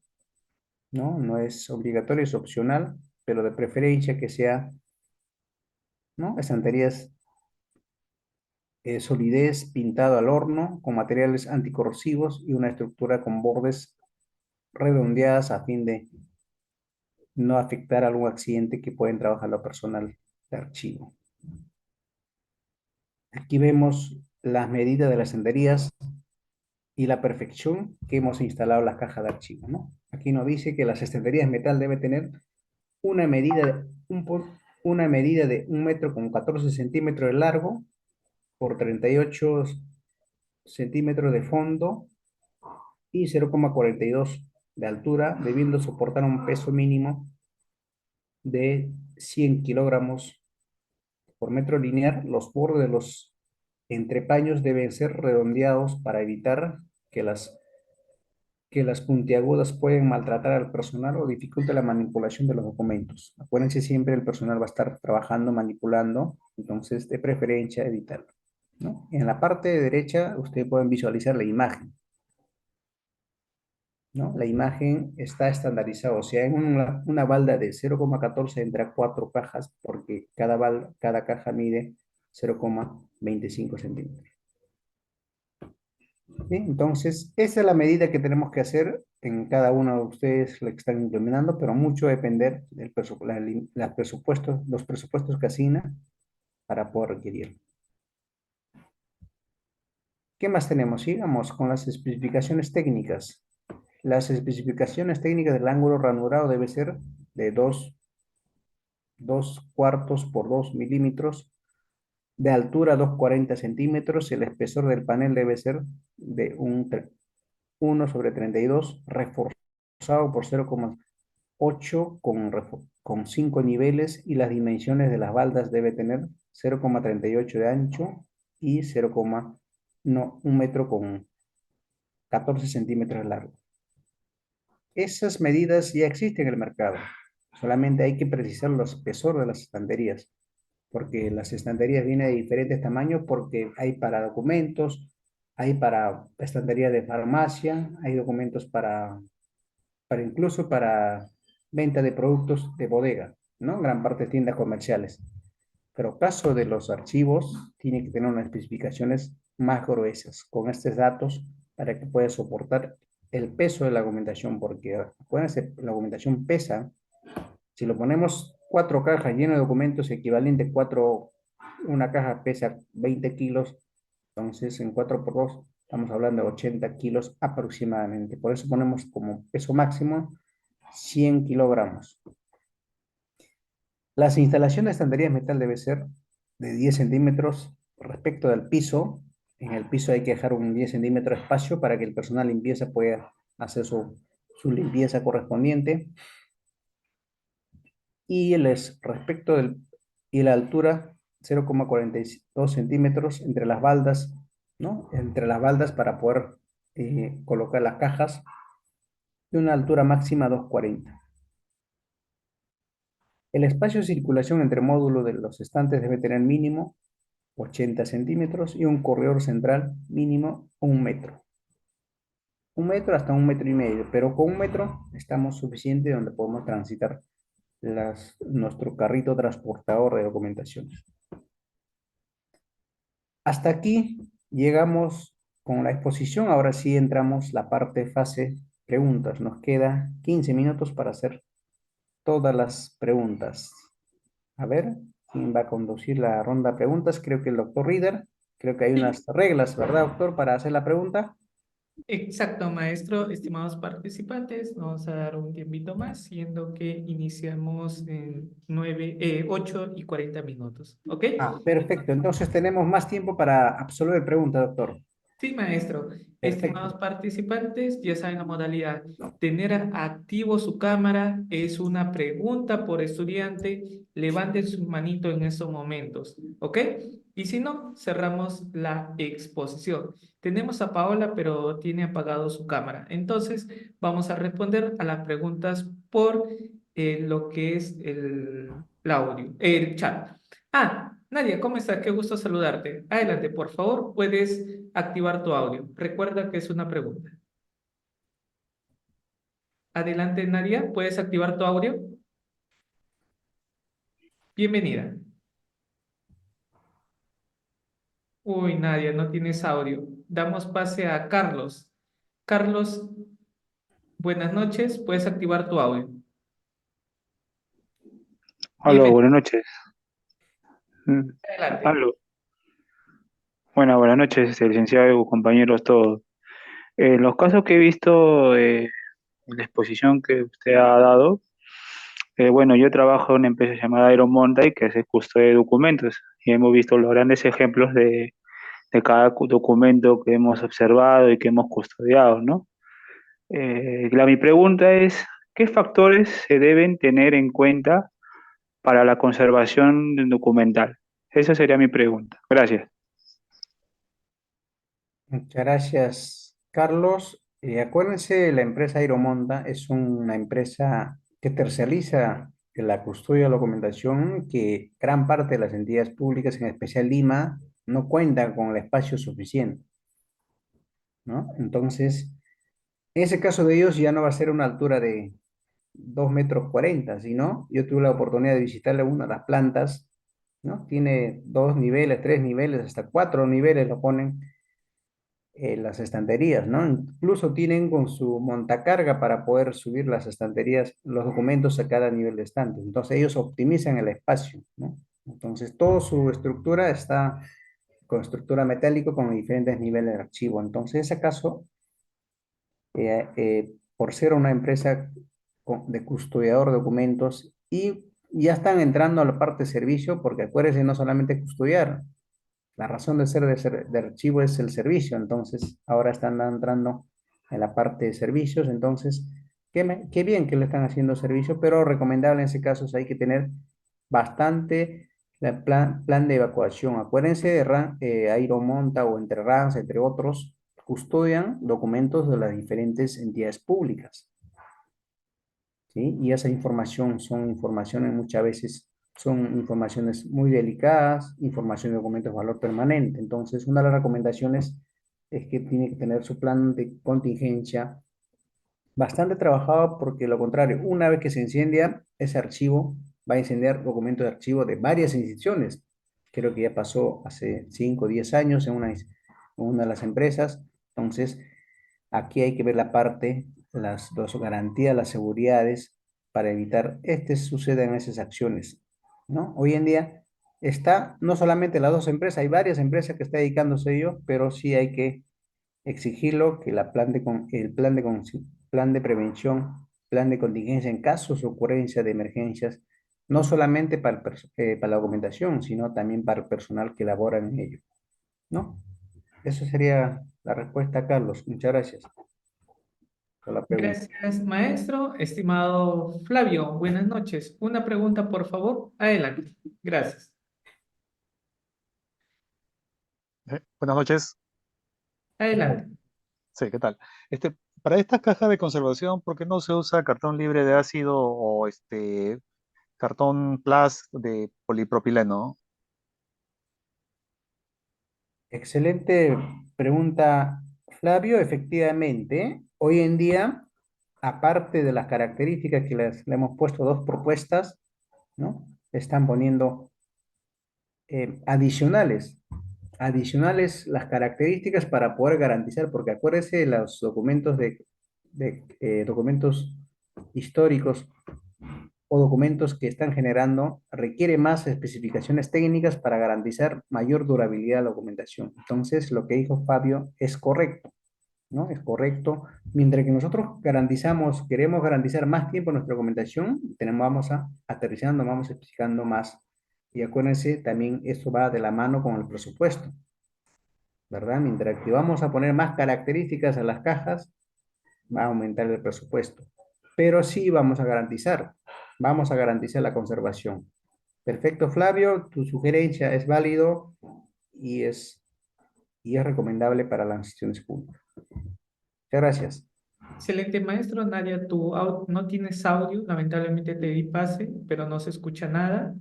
¿no? No es obligatorio, es opcional, pero de preferencia que sea, ¿no? Estanterías solidez, pintado al horno, con materiales anticorrosivos y una estructura con bordes redondeadas a fin de no afectar algún accidente que pueden trabajar lo personal de archivo. Aquí vemos las medidas de las estanterías y la perfección que hemos instalado las cajas de archivo, ¿no? Aquí nos dice que las estanterías de metal deben tener una medida, una medida de 1 metro con 14 centímetros de largo por 38 centímetros de fondo y 0,42 de altura, debiendo soportar un peso mínimo de 100 kilogramos por metro lineal. Los bordes de los entrepaños deben ser redondeados para evitar que las puntiagudas pueden maltratar al personal o dificulte la manipulación de los documentos. Acuérdense siempre, el personal va a estar trabajando, manipulando, entonces de preferencia evitarlo, ¿no? En la parte derecha ustedes pueden visualizar la imagen, ¿no? La imagen está estandarizada, o sea, en una balda de 0,14 entra 4 cajas porque cada caja mide 0,25 centímetros. ¿Sí? Entonces, esa es la medida que tenemos que hacer en cada uno de ustedes lo que están implementando, pero mucho va a depender del los presupuestos que asigna para poder requerir. ¿Qué más tenemos? Sigamos con las especificaciones técnicas. Las especificaciones técnicas del ángulo ranurado debe ser de 2 cuartos por 2 milímetros, de altura 2,40 centímetros, y el espesor del panel debe ser de 1/32, reforzado por 0,8 con 5 niveles, y las dimensiones de las baldas debe tener 0,38 de ancho y 1 metro con 14 centímetros de largo. Esas medidas ya existen en el mercado, solamente hay que precisar los espesor de las estanterías, porque las estanterías vienen de diferentes tamaños, porque hay para documentos, hay para estanterías de farmacia, hay documentos para incluso para venta de productos de bodega, ¿no? Gran parte de tiendas comerciales. Pero caso de los archivos, tiene que tener unas especificaciones más gruesas con estos datos para que pueda soportar el peso de la documentación, porque acuérdense, la documentación pesa. Si lo ponemos 4 cajas llenas de documentos equivalente una caja pesa 20 kilos, entonces en 4 por 2 estamos hablando de 80 kilos aproximadamente. Por eso ponemos como peso máximo 100 kilogramos. Las instalaciones de estanterías de metal debe ser de 10 centímetros respecto del piso. En el piso hay que dejar un 10 centímetros de espacio para que el personal de limpieza pueda hacer su limpieza correspondiente. Y y la altura 0,42 centímetros entre las baldas, ¿no? Entre las baldas para poder colocar las cajas, y una altura máxima 2,40. El espacio de circulación entre módulos de los estantes debe tener mínimo 80 centímetros y un corredor central mínimo 1 metro. 1 metro hasta 1,5 metros, pero con 1 metro estamos suficiente donde podemos transitar nuestro carrito transportador de documentación. Hasta aquí llegamos con la exposición. Ahora sí entramos la parte fase preguntas. Nos queda 15 minutos para hacer todas las preguntas. A ver, ¿quién va a conducir la ronda de preguntas? Creo que el doctor Reader. Creo que hay Sí, unas reglas, ¿verdad, doctor, para hacer la pregunta? exacto, maestro. Estimados participantes, vamos a dar un tiempito más, siendo que iniciamos en 8:40. ¿Ok? Ah, perfecto. Entonces tenemos más tiempo para absolver preguntas, doctor. Sí, maestro. Estimados Perfecto. participantes, ya saben la modalidad. Tener activo su cámara es una pregunta por estudiante. Levanten su manito en estos momentos, ¿ok? Y si no, cerramos la exposición. Tenemos a Paola, pero tiene apagado su cámara. Entonces, vamos a responder a las preguntas por lo que es el audio, el chat. Nadia, ¿cómo estás? Qué gusto saludarte. Adelante, por favor, puedes activar tu audio. Recuerda que es una pregunta. Adelante, Nadia, ¿puedes activar tu audio? Bienvenida. Uy, Nadia, no tienes audio. Damos pase a Carlos. Carlos, buenas noches. Puedes activar tu audio. Aló, Bienvenido. buenas noches. Mm, Adelante. Aló. Bueno, buenas noches, licenciado, compañeros todos. En los casos que he visto en la exposición que usted ha dado, bueno, yo trabajo en una empresa llamada Iron Monday, que es custodia de documentos, y hemos visto los grandes ejemplos de cada documento que hemos observado y que hemos custodiado, ¿no? Mi pregunta es, ¿qué factores se deben tener en cuenta para la conservación documental? Esa sería mi pregunta. Gracias. Muchas gracias, Carlos. Acuérdense, la empresa Aeromonda es una empresa que tercializa la custodia de la documentación que gran parte de las entidades públicas, en especial Lima, no cuentan con el espacio suficiente, ¿no? Entonces, en ese caso de ellos ya no va a ser una altura de 2,40 metros, sino yo tuve la oportunidad de visitarle una de las plantas, ¿no? Tiene 2 niveles, 3 niveles, hasta 4 niveles lo ponen las estanterías, ¿no? Incluso tienen con su montacarga para poder subir las estanterías, los documentos a cada nivel de estante. Entonces ellos optimizan el espacio, ¿no? Entonces toda su estructura está con estructura metálica con diferentes niveles de archivo. Entonces, en ese caso, por ser una empresa de custodiador de documentos y ya están entrando a la parte de servicio, porque acuérdense, no solamente custodiar, la razón de ser de archivo es el servicio, entonces ahora están entrando en la parte de servicios, entonces qué bien que le están haciendo servicio, pero recomendable en ese caso es hay que tener bastante plan de evacuación. Acuérdense de Aeromonta o entre RANS, entre otros, custodian documentos de las diferentes entidades públicas. ¿Sí? Y esa información son informaciones muchas veces, son informaciones muy delicadas, información de documentos de valor permanente. Entonces, una de las recomendaciones es que tiene que tener su plan de contingencia bastante trabajado porque lo contrario, una vez que se incendia, ese archivo va a incendiar documentos de archivo de varias instituciones. Creo que ya pasó hace 5 o 10 años en una de las empresas. Entonces, aquí hay que ver la parte, las garantías, las seguridades para evitar este sucedan esas acciones, ¿no? Hoy en día está no solamente las dos empresas, hay varias empresas que están dedicándose a ello, pero sí hay que exigirlo que plan de prevención, plan de contingencia en casos de ocurrencia de emergencias, no solamente para la documentación, sino también para el personal que labora en ello, ¿no? Esa sería la respuesta, Carlos. Muchas gracias por la pregunta. Gracias, maestro. Estimado Flavio, buenas noches. Una pregunta, por favor. Adelante. Gracias. Buenas noches. Adelante. Sí, ¿qué tal? Para estas cajas de conservación, ¿por qué no se usa cartón libre de ácido o cartón plus de polipropileno? Excelente pregunta, Flavio. Efectivamente, hoy en día, aparte de las características que le hemos puesto dos propuestas, ¿no? Están poniendo adicionales las características para poder garantizar, porque acuérdese, los documentos documentos históricos o documentos que están generando requiere más especificaciones técnicas para garantizar mayor durabilidad de la documentación. Entonces, lo que dijo Fabio es correcto, ¿no? Es correcto. Mientras que nosotros queremos garantizar más tiempo en nuestra documentación, vamos aterrizando, vamos especificando más. Y acuérdense, también esto va de la mano con el presupuesto, ¿verdad? Mientras que vamos a poner más características a las cajas, va a aumentar el presupuesto. Pero sí vamos a garantizar la conservación. Perfecto, Flavio, tu sugerencia es válido y es, y es recomendable para las instituciones públicas. Muchas gracias. Excelente, maestro. Nadia, no tienes audio. Lamentablemente te di pase, pero no se escucha nada.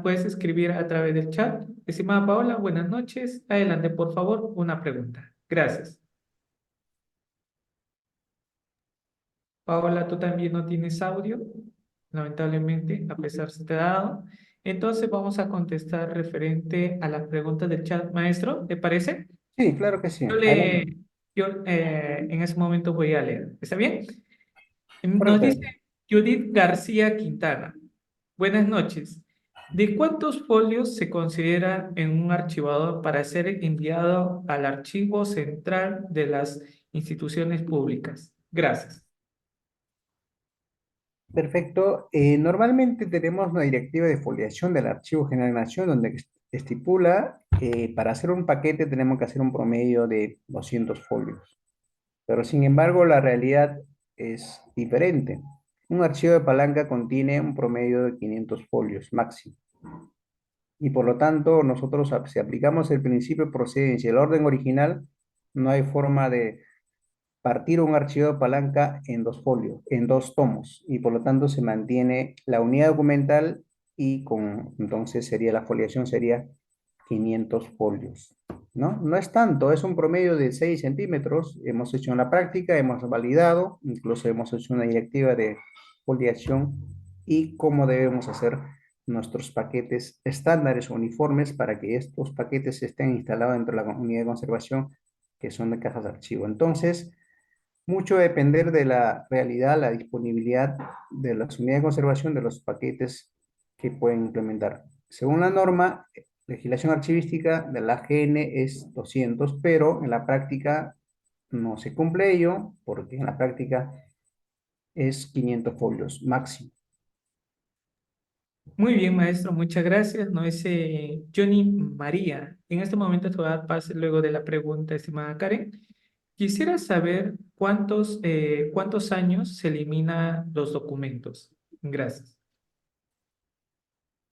Puedes escribir a través del chat. Estimada Paola, buenas noches. Adelante, por favor, una pregunta. Gracias. Paola, tú también no tienes audio, lamentablemente, a pesar de te ha dado. Entonces vamos a contestar referente a las preguntas del chat, maestro, ¿te parece? Sí, claro que sí. Yo, Adelante. le, yo en ese momento voy a leer. ¿Está bien? Nos dice Correcto. Judith García Quintana. Buenas noches. ¿De cuántos folios se considera en un archivador para ser enviado al archivo central de las instituciones públicas? Gracias. Perfecto. Normalmente tenemos una directiva de foliación del Archivo General de la Nación donde estipula que para hacer un paquete tenemos que hacer un promedio de 200 folios. Pero sin embargo, la realidad es diferente. Un archivo de palanca contiene un promedio de 500 folios máximo. Y por lo tanto, nosotros, si aplicamos el principio de procedencia, el orden original, no hay forma de partir un archivo de palanca en dos folios, en dos tomos, y por lo tanto se mantiene la unidad documental y entonces sería la foliación sería 500 folios, ¿no? No es tanto, es un promedio de 6 centímetros, hemos hecho en la práctica, hemos validado, incluso hemos hecho una directiva de foliación y cómo debemos hacer nuestros paquetes estándares o uniformes para que estos paquetes estén instalados dentro de la unidad de conservación que son de cajas de archivo. Entonces, mucho va a depender de la realidad, la disponibilidad de las unidades de conservación de los paquetes que pueden implementar. Según la norma, legislación archivística de la AGN es 200, pero en la práctica no se cumple ello, porque en la práctica es 500 folios máximo. Muy bien, maestro, muchas gracias. No es Johnny María. En este momento te voy a dar pase luego de la pregunta, estimada Karen. Quisiera saber cuántos años se eliminan los documentos. Gracias.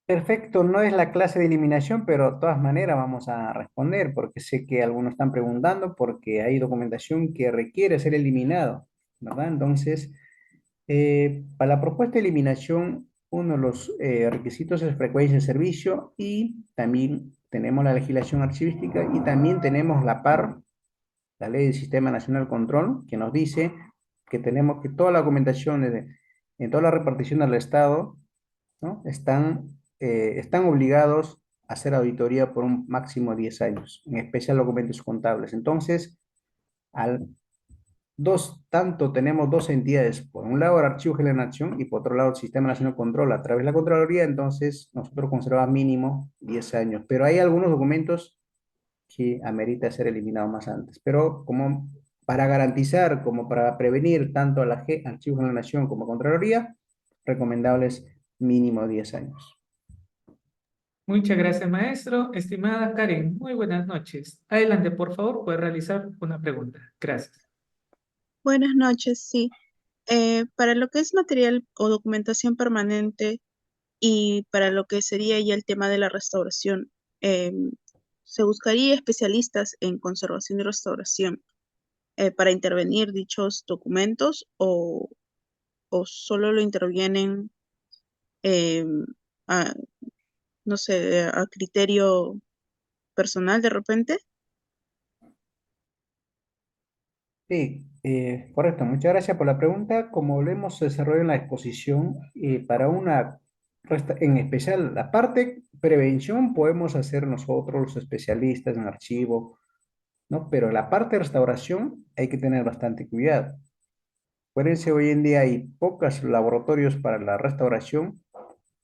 Perfecto, no es la clase de eliminación, pero de todas maneras vamos a responder, porque sé que algunos están preguntando, porque hay documentación que requiere ser eliminado, ¿verdad? Entonces, para la propuesta de eliminación, uno de los requisitos es frecuencia de servicio y también tenemos la legislación archivística y también tenemos la PAR, la Ley del Sistema Nacional de Control, que nos dice que tenemos que toda la documentación en toda la repartición del Estado, ¿no? Están obligados a hacer auditoría por un máximo de 10 años, en especial documentos contables. Entonces, al tanto tenemos dos entidades, por un lado el Archivo General de la Nación y por otro lado el Sistema Nacional de Control a través de la Contraloría, entonces nosotros conservamos mínimo 10 años, pero hay algunos documentos que amerita ser eliminados más antes, pero como para garantizar, como para prevenir tanto a la Archivo General de la Nación como a Contraloría, recomendables mínimo 10 años. Muchas gracias, maestro. Estimada Karen, muy buenas noches. Adelante, por favor, puede realizar una pregunta. Gracias. Buenas noches, sí. Para lo que es material o documentación permanente y para lo que sería ya el tema de la restauración, ¿se buscaría especialistas en conservación y restauración para intervenir dichos documentos o solo lo intervienen, em, a, no sé, a criterio personal de repente? Sí, correcto. Muchas gracias por la pregunta. Como lo hemos desarrollado en la exposición, para en especial la parte prevención podemos hacer nosotros los especialistas en archivo, ¿no? Pero la parte de restauración hay que tener bastante cuidado. Acuérdense, hoy en día hay pocos laboratorios para la restauración.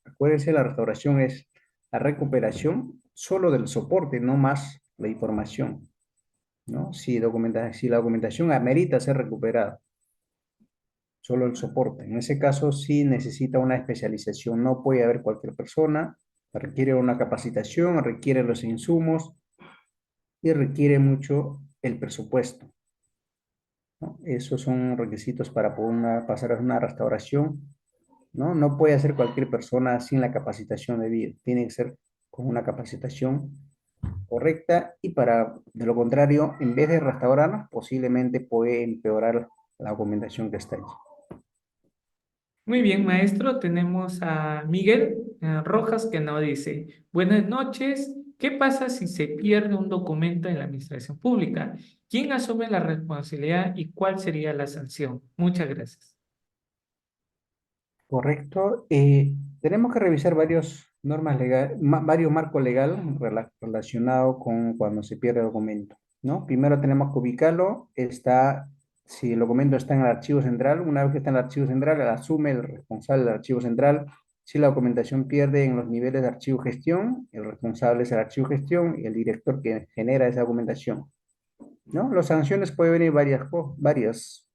Acuérdense, la restauración es la recuperación solo del soporte, no más la información, ¿no? Si la documentación amerita ser recuperada, solo el soporte. En ese caso sí necesita una especialización, no puede haber cualquier persona, requiere una capacitación, requiere los insumos y requiere mucho el presupuesto, ¿no? Esos son requisitos para poder pasar a una restauración, ¿no? No puede hacer cualquier persona sin la capacitación debida, tiene que ser con una capacitación correcta y de lo contrario, en vez de restaurarnos, posiblemente puede empeorar la documentación que está allí. Muy bien, maestro. Tenemos a Miguel Rojas que nos dice, buenas noches. ¿Qué pasa si se pierde un documento en la administración pública? ¿Quién asume la responsabilidad y cuál sería la sanción? Muchas gracias. Correcto. Tenemos que revisar varios Normas legales, varios marcos legales relacionados con cuando se pierde el documento, ¿no? Primero tenemos que ubicarlo, si el documento está en el archivo central, una vez que está en el archivo central, asume el responsable del archivo central. Si la documentación pierde en los niveles de archivo gestión, el responsable es el archivo gestión y el director que genera esa documentación, ¿no? Las sanciones pueden venir varias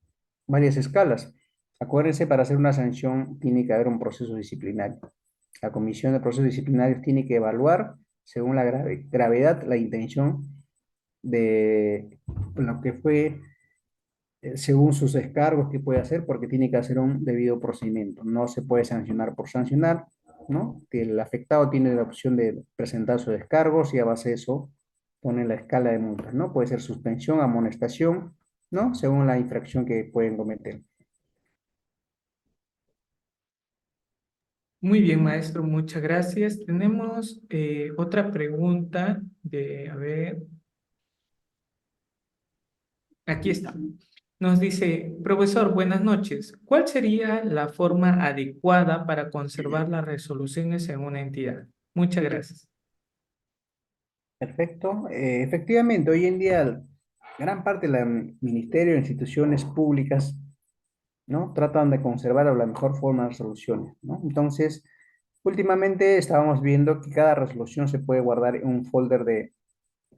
escalas. Acuérdense, para hacer una sanción tiene que haber un proceso disciplinario. La Comisión de Procesos Disciplinarios tiene que evaluar, según la gravedad, la intención de lo que fue, según sus descargos que puede hacer, porque tiene que hacer un debido procedimiento. No se puede sancionar por sancionar, ¿no? Que el afectado tiene la opción de presentar sus descargos y a base de eso pone la escala de multas, ¿no? Puede ser suspensión, amonestación, ¿no? Según la infracción que pueden cometer. Muy bien, maestro, muchas gracias. Tenemos otra pregunta a ver, aquí está. Nos dice, profesor, buenas noches. ¿Cuál sería la forma adecuada para conservar las resoluciones en una entidad? Muchas gracias. Perfecto. Efectivamente, hoy en día gran parte de los ministerios, instituciones públicas, ¿no? Tratan de conservar a la mejor forma las resoluciones, ¿no? Entonces, últimamente estábamos viendo que cada resolución se puede guardar en un folder,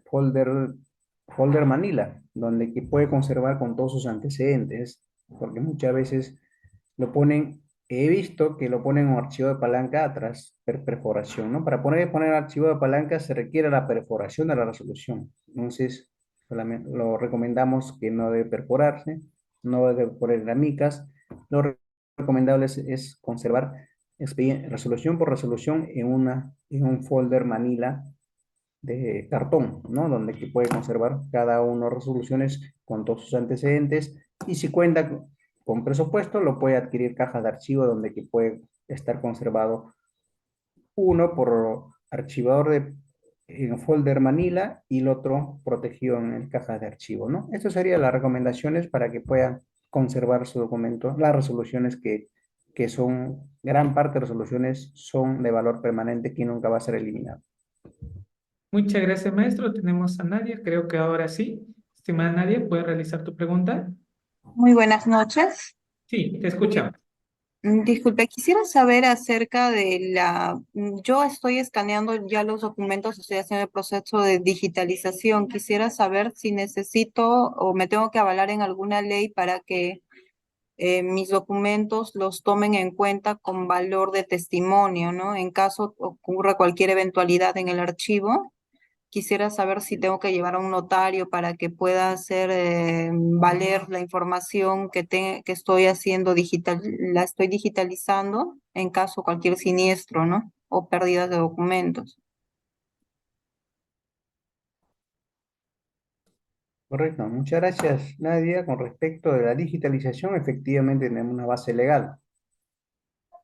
folder Manila, donde que puede conservar con todos sus antecedentes, porque muchas veces lo ponen, he visto que lo ponen en un archivo de palanca tras perforación, ¿no? Para poner archivo de palanca se requiere la perforación de la resolución. Entonces, lo recomendamos que no debe perforarse, no debe poner micas. Lo recomendable es conservar resolución por resolución en un folder Manila de cartón, ¿no? Donde que puede conservar cada una de las resoluciones con todos sus antecedentes y si cuenta con presupuesto, lo puede adquirir cajas de archivo donde que puede estar conservado uno por archivador en folder Manila y el otro protegido en cajas de archivo, ¿no? Estas serían las recomendaciones para que puedan conservar su documento, las resoluciones que son, gran parte de resoluciones son de valor permanente que nunca va a ser eliminado. Muchas gracias, maestro. Tenemos a Nadia. Creo que ahora sí. Estimada Nadia, ¿puedes realizar tu pregunta? Muy buenas noches. Sí, te escuchamos. Disculpe, quisiera saber acerca de yo estoy escaneando ya los documentos, estoy haciendo el proceso de digitalización. Quisiera saber si necesito o me tengo que avalar en alguna ley para que mis documentos los tomen en cuenta con valor de testimonio, ¿no? En caso ocurra cualquier eventualidad en el archivo. Quisiera saber si tengo que llevar a un notario para que pueda hacer valer la información que estoy haciendo digital, la estoy digitalizando en caso de cualquier siniestro, ¿no? O pérdidas de documentos. Correcto, muchas gracias, Nadia. Con respecto de la digitalización, efectivamente tenemos una base legal.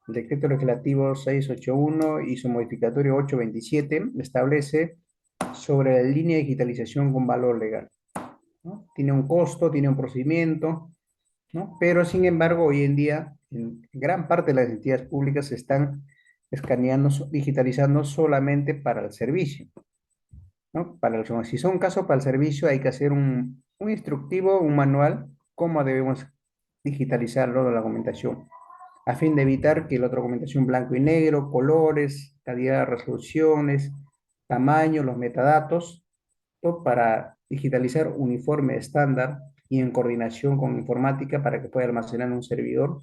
El decreto legislativo 681 y su modificatorio 827 establece sobre la línea de digitalización con valor legal, ¿no? Tiene un costo, tiene un procedimiento, ¿no? Pero sin embargo, hoy en día, en gran parte de las entidades públicas se están escaneando, digitalizando solamente para el servicio, ¿no? Si son casos para el servicio, hay que hacer un instructivo, un manual, cómo debemos digitalizarlo la documentación, a fin de evitar que la documentación blanco y negro, colores, calidad de resoluciones, tamaño, los metadatos, todo para digitalizar uniforme estándar y en coordinación con informática para que pueda almacenar en un servidor,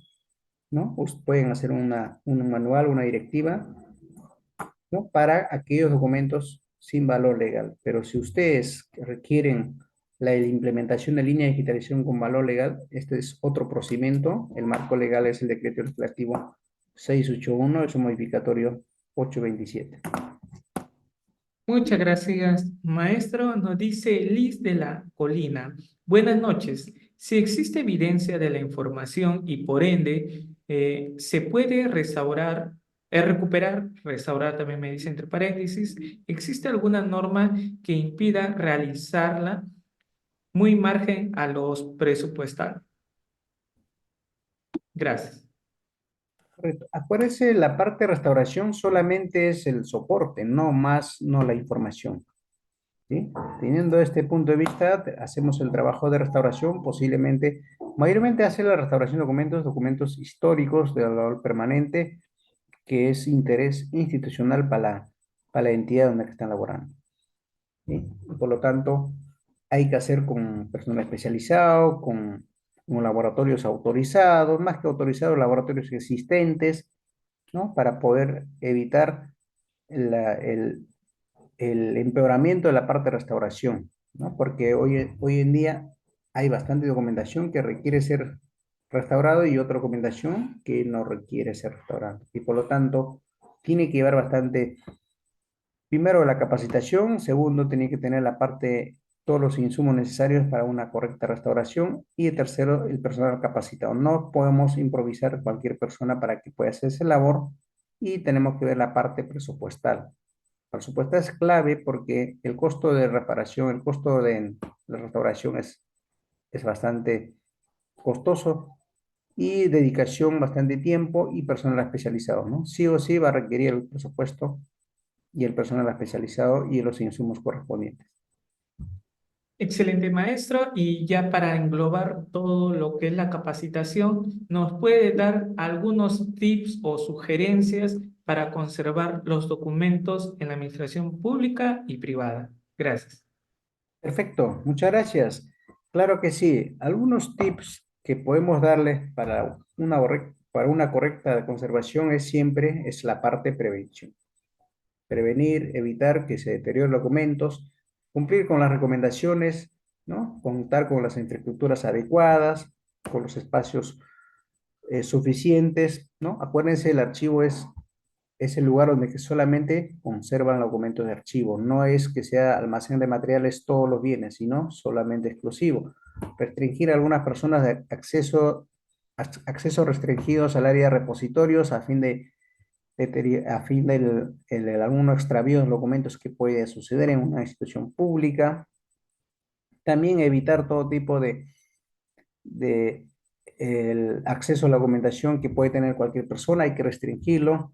¿no? Pueden hacer un manual, una directiva, ¿no? Para aquellos documentos sin valor legal. Pero si ustedes requieren la implementación de línea de digitalización con valor legal, este es otro procedimiento. El marco legal es el decreto legislativo 681, es un modificatorio 827. Muchas gracias, maestro. Nos dice Liz de la Colina. Buenas noches. Si existe evidencia de la información y por ende se puede restaurar también me dice entre paréntesis, ¿existe alguna norma que impida realizarla muy margen a los presupuestales? Gracias. Correcto. Acuérdese, la parte de restauración solamente es el soporte, no más, no la información. ¿Sí? Teniendo este punto de vista, hacemos el trabajo de restauración, posiblemente, mayormente hace la restauración de documentos, documentos históricos de valor permanente, que es interés institucional para la entidad donde están laborando. ¿Sí? Por lo tanto, hay que hacer con personal especializado, con laboratorios autorizados, más que autorizados, laboratorios existentes, ¿no? Para poder evitar la- el empeoramiento de la parte de restauración, ¿no? Porque hoy en día hay bastante documentación que requiere ser restaurado y otra documentación que no requiere ser restaurada. Y por lo tanto, tiene que llevar bastante, primero la capacitación, segundo, tiene que tener la parte, todos los insumos necesarios para una correcta restauración y tercero, el personal capacitado. No podemos improvisar cualquier persona para que pueda hacer esa labor y tenemos que ver la parte presupuestal. Por supuesto, es clave porque el costo de reparación, el costo de restauración es bastante costoso y dedicación, bastante tiempo y personal especializado, ¿no? Sí o sí va a requerir el presupuesto y el personal especializado y los insumos correspondientes. Excelente, maestro. Y ya para englobar todo lo que es la capacitación, ¿nos puede dar algunos tips o sugerencias para conservar los documentos en la administración pública y privada? Gracias. Perfecto, muchas gracias. Claro que sí. Algunos tips que podemos darles para una correcta conservación es la parte de prevención. Prevenir, evitar que se deterioren documentos, cumplir con las recomendaciones, ¿no? Contar con las infraestructuras adecuadas, con los espacios suficientes, ¿no? Acuérdense, el archivo es el lugar donde que solamente conservan los documentos de archivo. No es que sea almacén de materiales todos los bienes, sino solamente exclusivo. Restringir a algunas personas de acceso restringidos al área de repositorios a fin a fin del algunos extravíos de documentos que puede suceder en una institución pública. También evitar todo tipo de el acceso a la documentación que puede tener cualquier persona, hay que restringirlo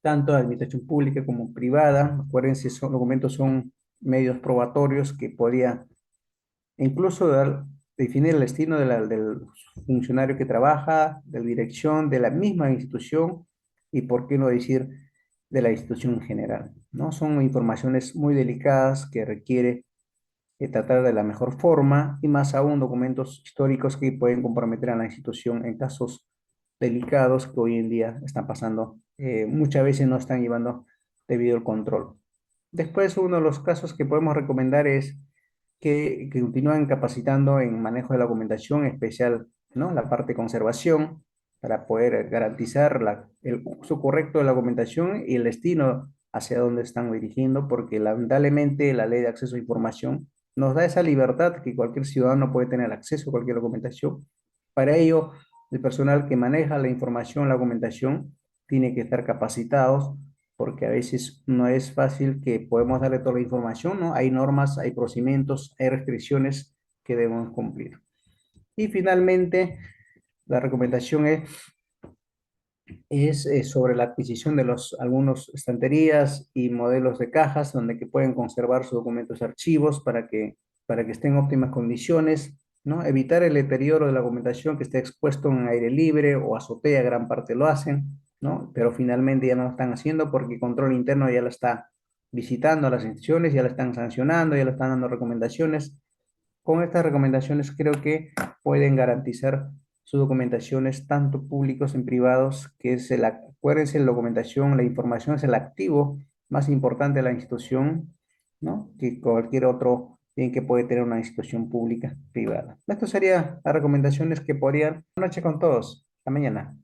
tanto de administración pública como privada. Acuérdense, esos documentos son medios probatorios que podría incluso definir el destino del funcionario que trabaja, de la dirección, de la misma institución y, por qué no decir, de la institución en general, ¿no? Son informaciones muy delicadas que requiere tratar de la mejor forma y más aún documentos históricos que pueden comprometer a la institución en casos delicados que hoy en día están pasando, muchas veces no están llevando debido al control. Después, uno de los casos que podemos recomendar es que continúen capacitando en manejo de la documentación, en especial, ¿no? La parte de conservación, para poder garantizar el uso correcto de la documentación y el destino hacia dónde están dirigiendo, porque lamentablemente la ley de acceso a información nos da esa libertad que cualquier ciudadano puede tener acceso a cualquier documentación. Para ello, el personal que maneja la información, la documentación, tiene que estar capacitados porque a veces no es fácil que podemos darle toda la información, ¿no? Hay normas, hay procedimientos, hay restricciones que debemos cumplir. Y finalmente, la recomendación es sobre la adquisición de algunos estanterías y modelos de cajas donde que pueden conservar sus documentos y archivos para que estén en óptimas condiciones, ¿no? Evitar el deterioro de la documentación que esté expuesto en aire libre o azotea, gran parte lo hacen, ¿no? Pero finalmente ya no lo están haciendo porque el control interno ya lo está visitando a las instituciones, ya la están sancionando, ya le están dando recomendaciones. Con estas recomendaciones creo que pueden garantizar sus documentaciones, tanto públicos en privados, que acuérdense, la documentación, la información es el activo más importante de la institución, ¿no? Que cualquier otro bien que puede tener una institución pública privada. Estas serían las recomendaciones que podrían. Buenas noches con todos. Hasta mañana.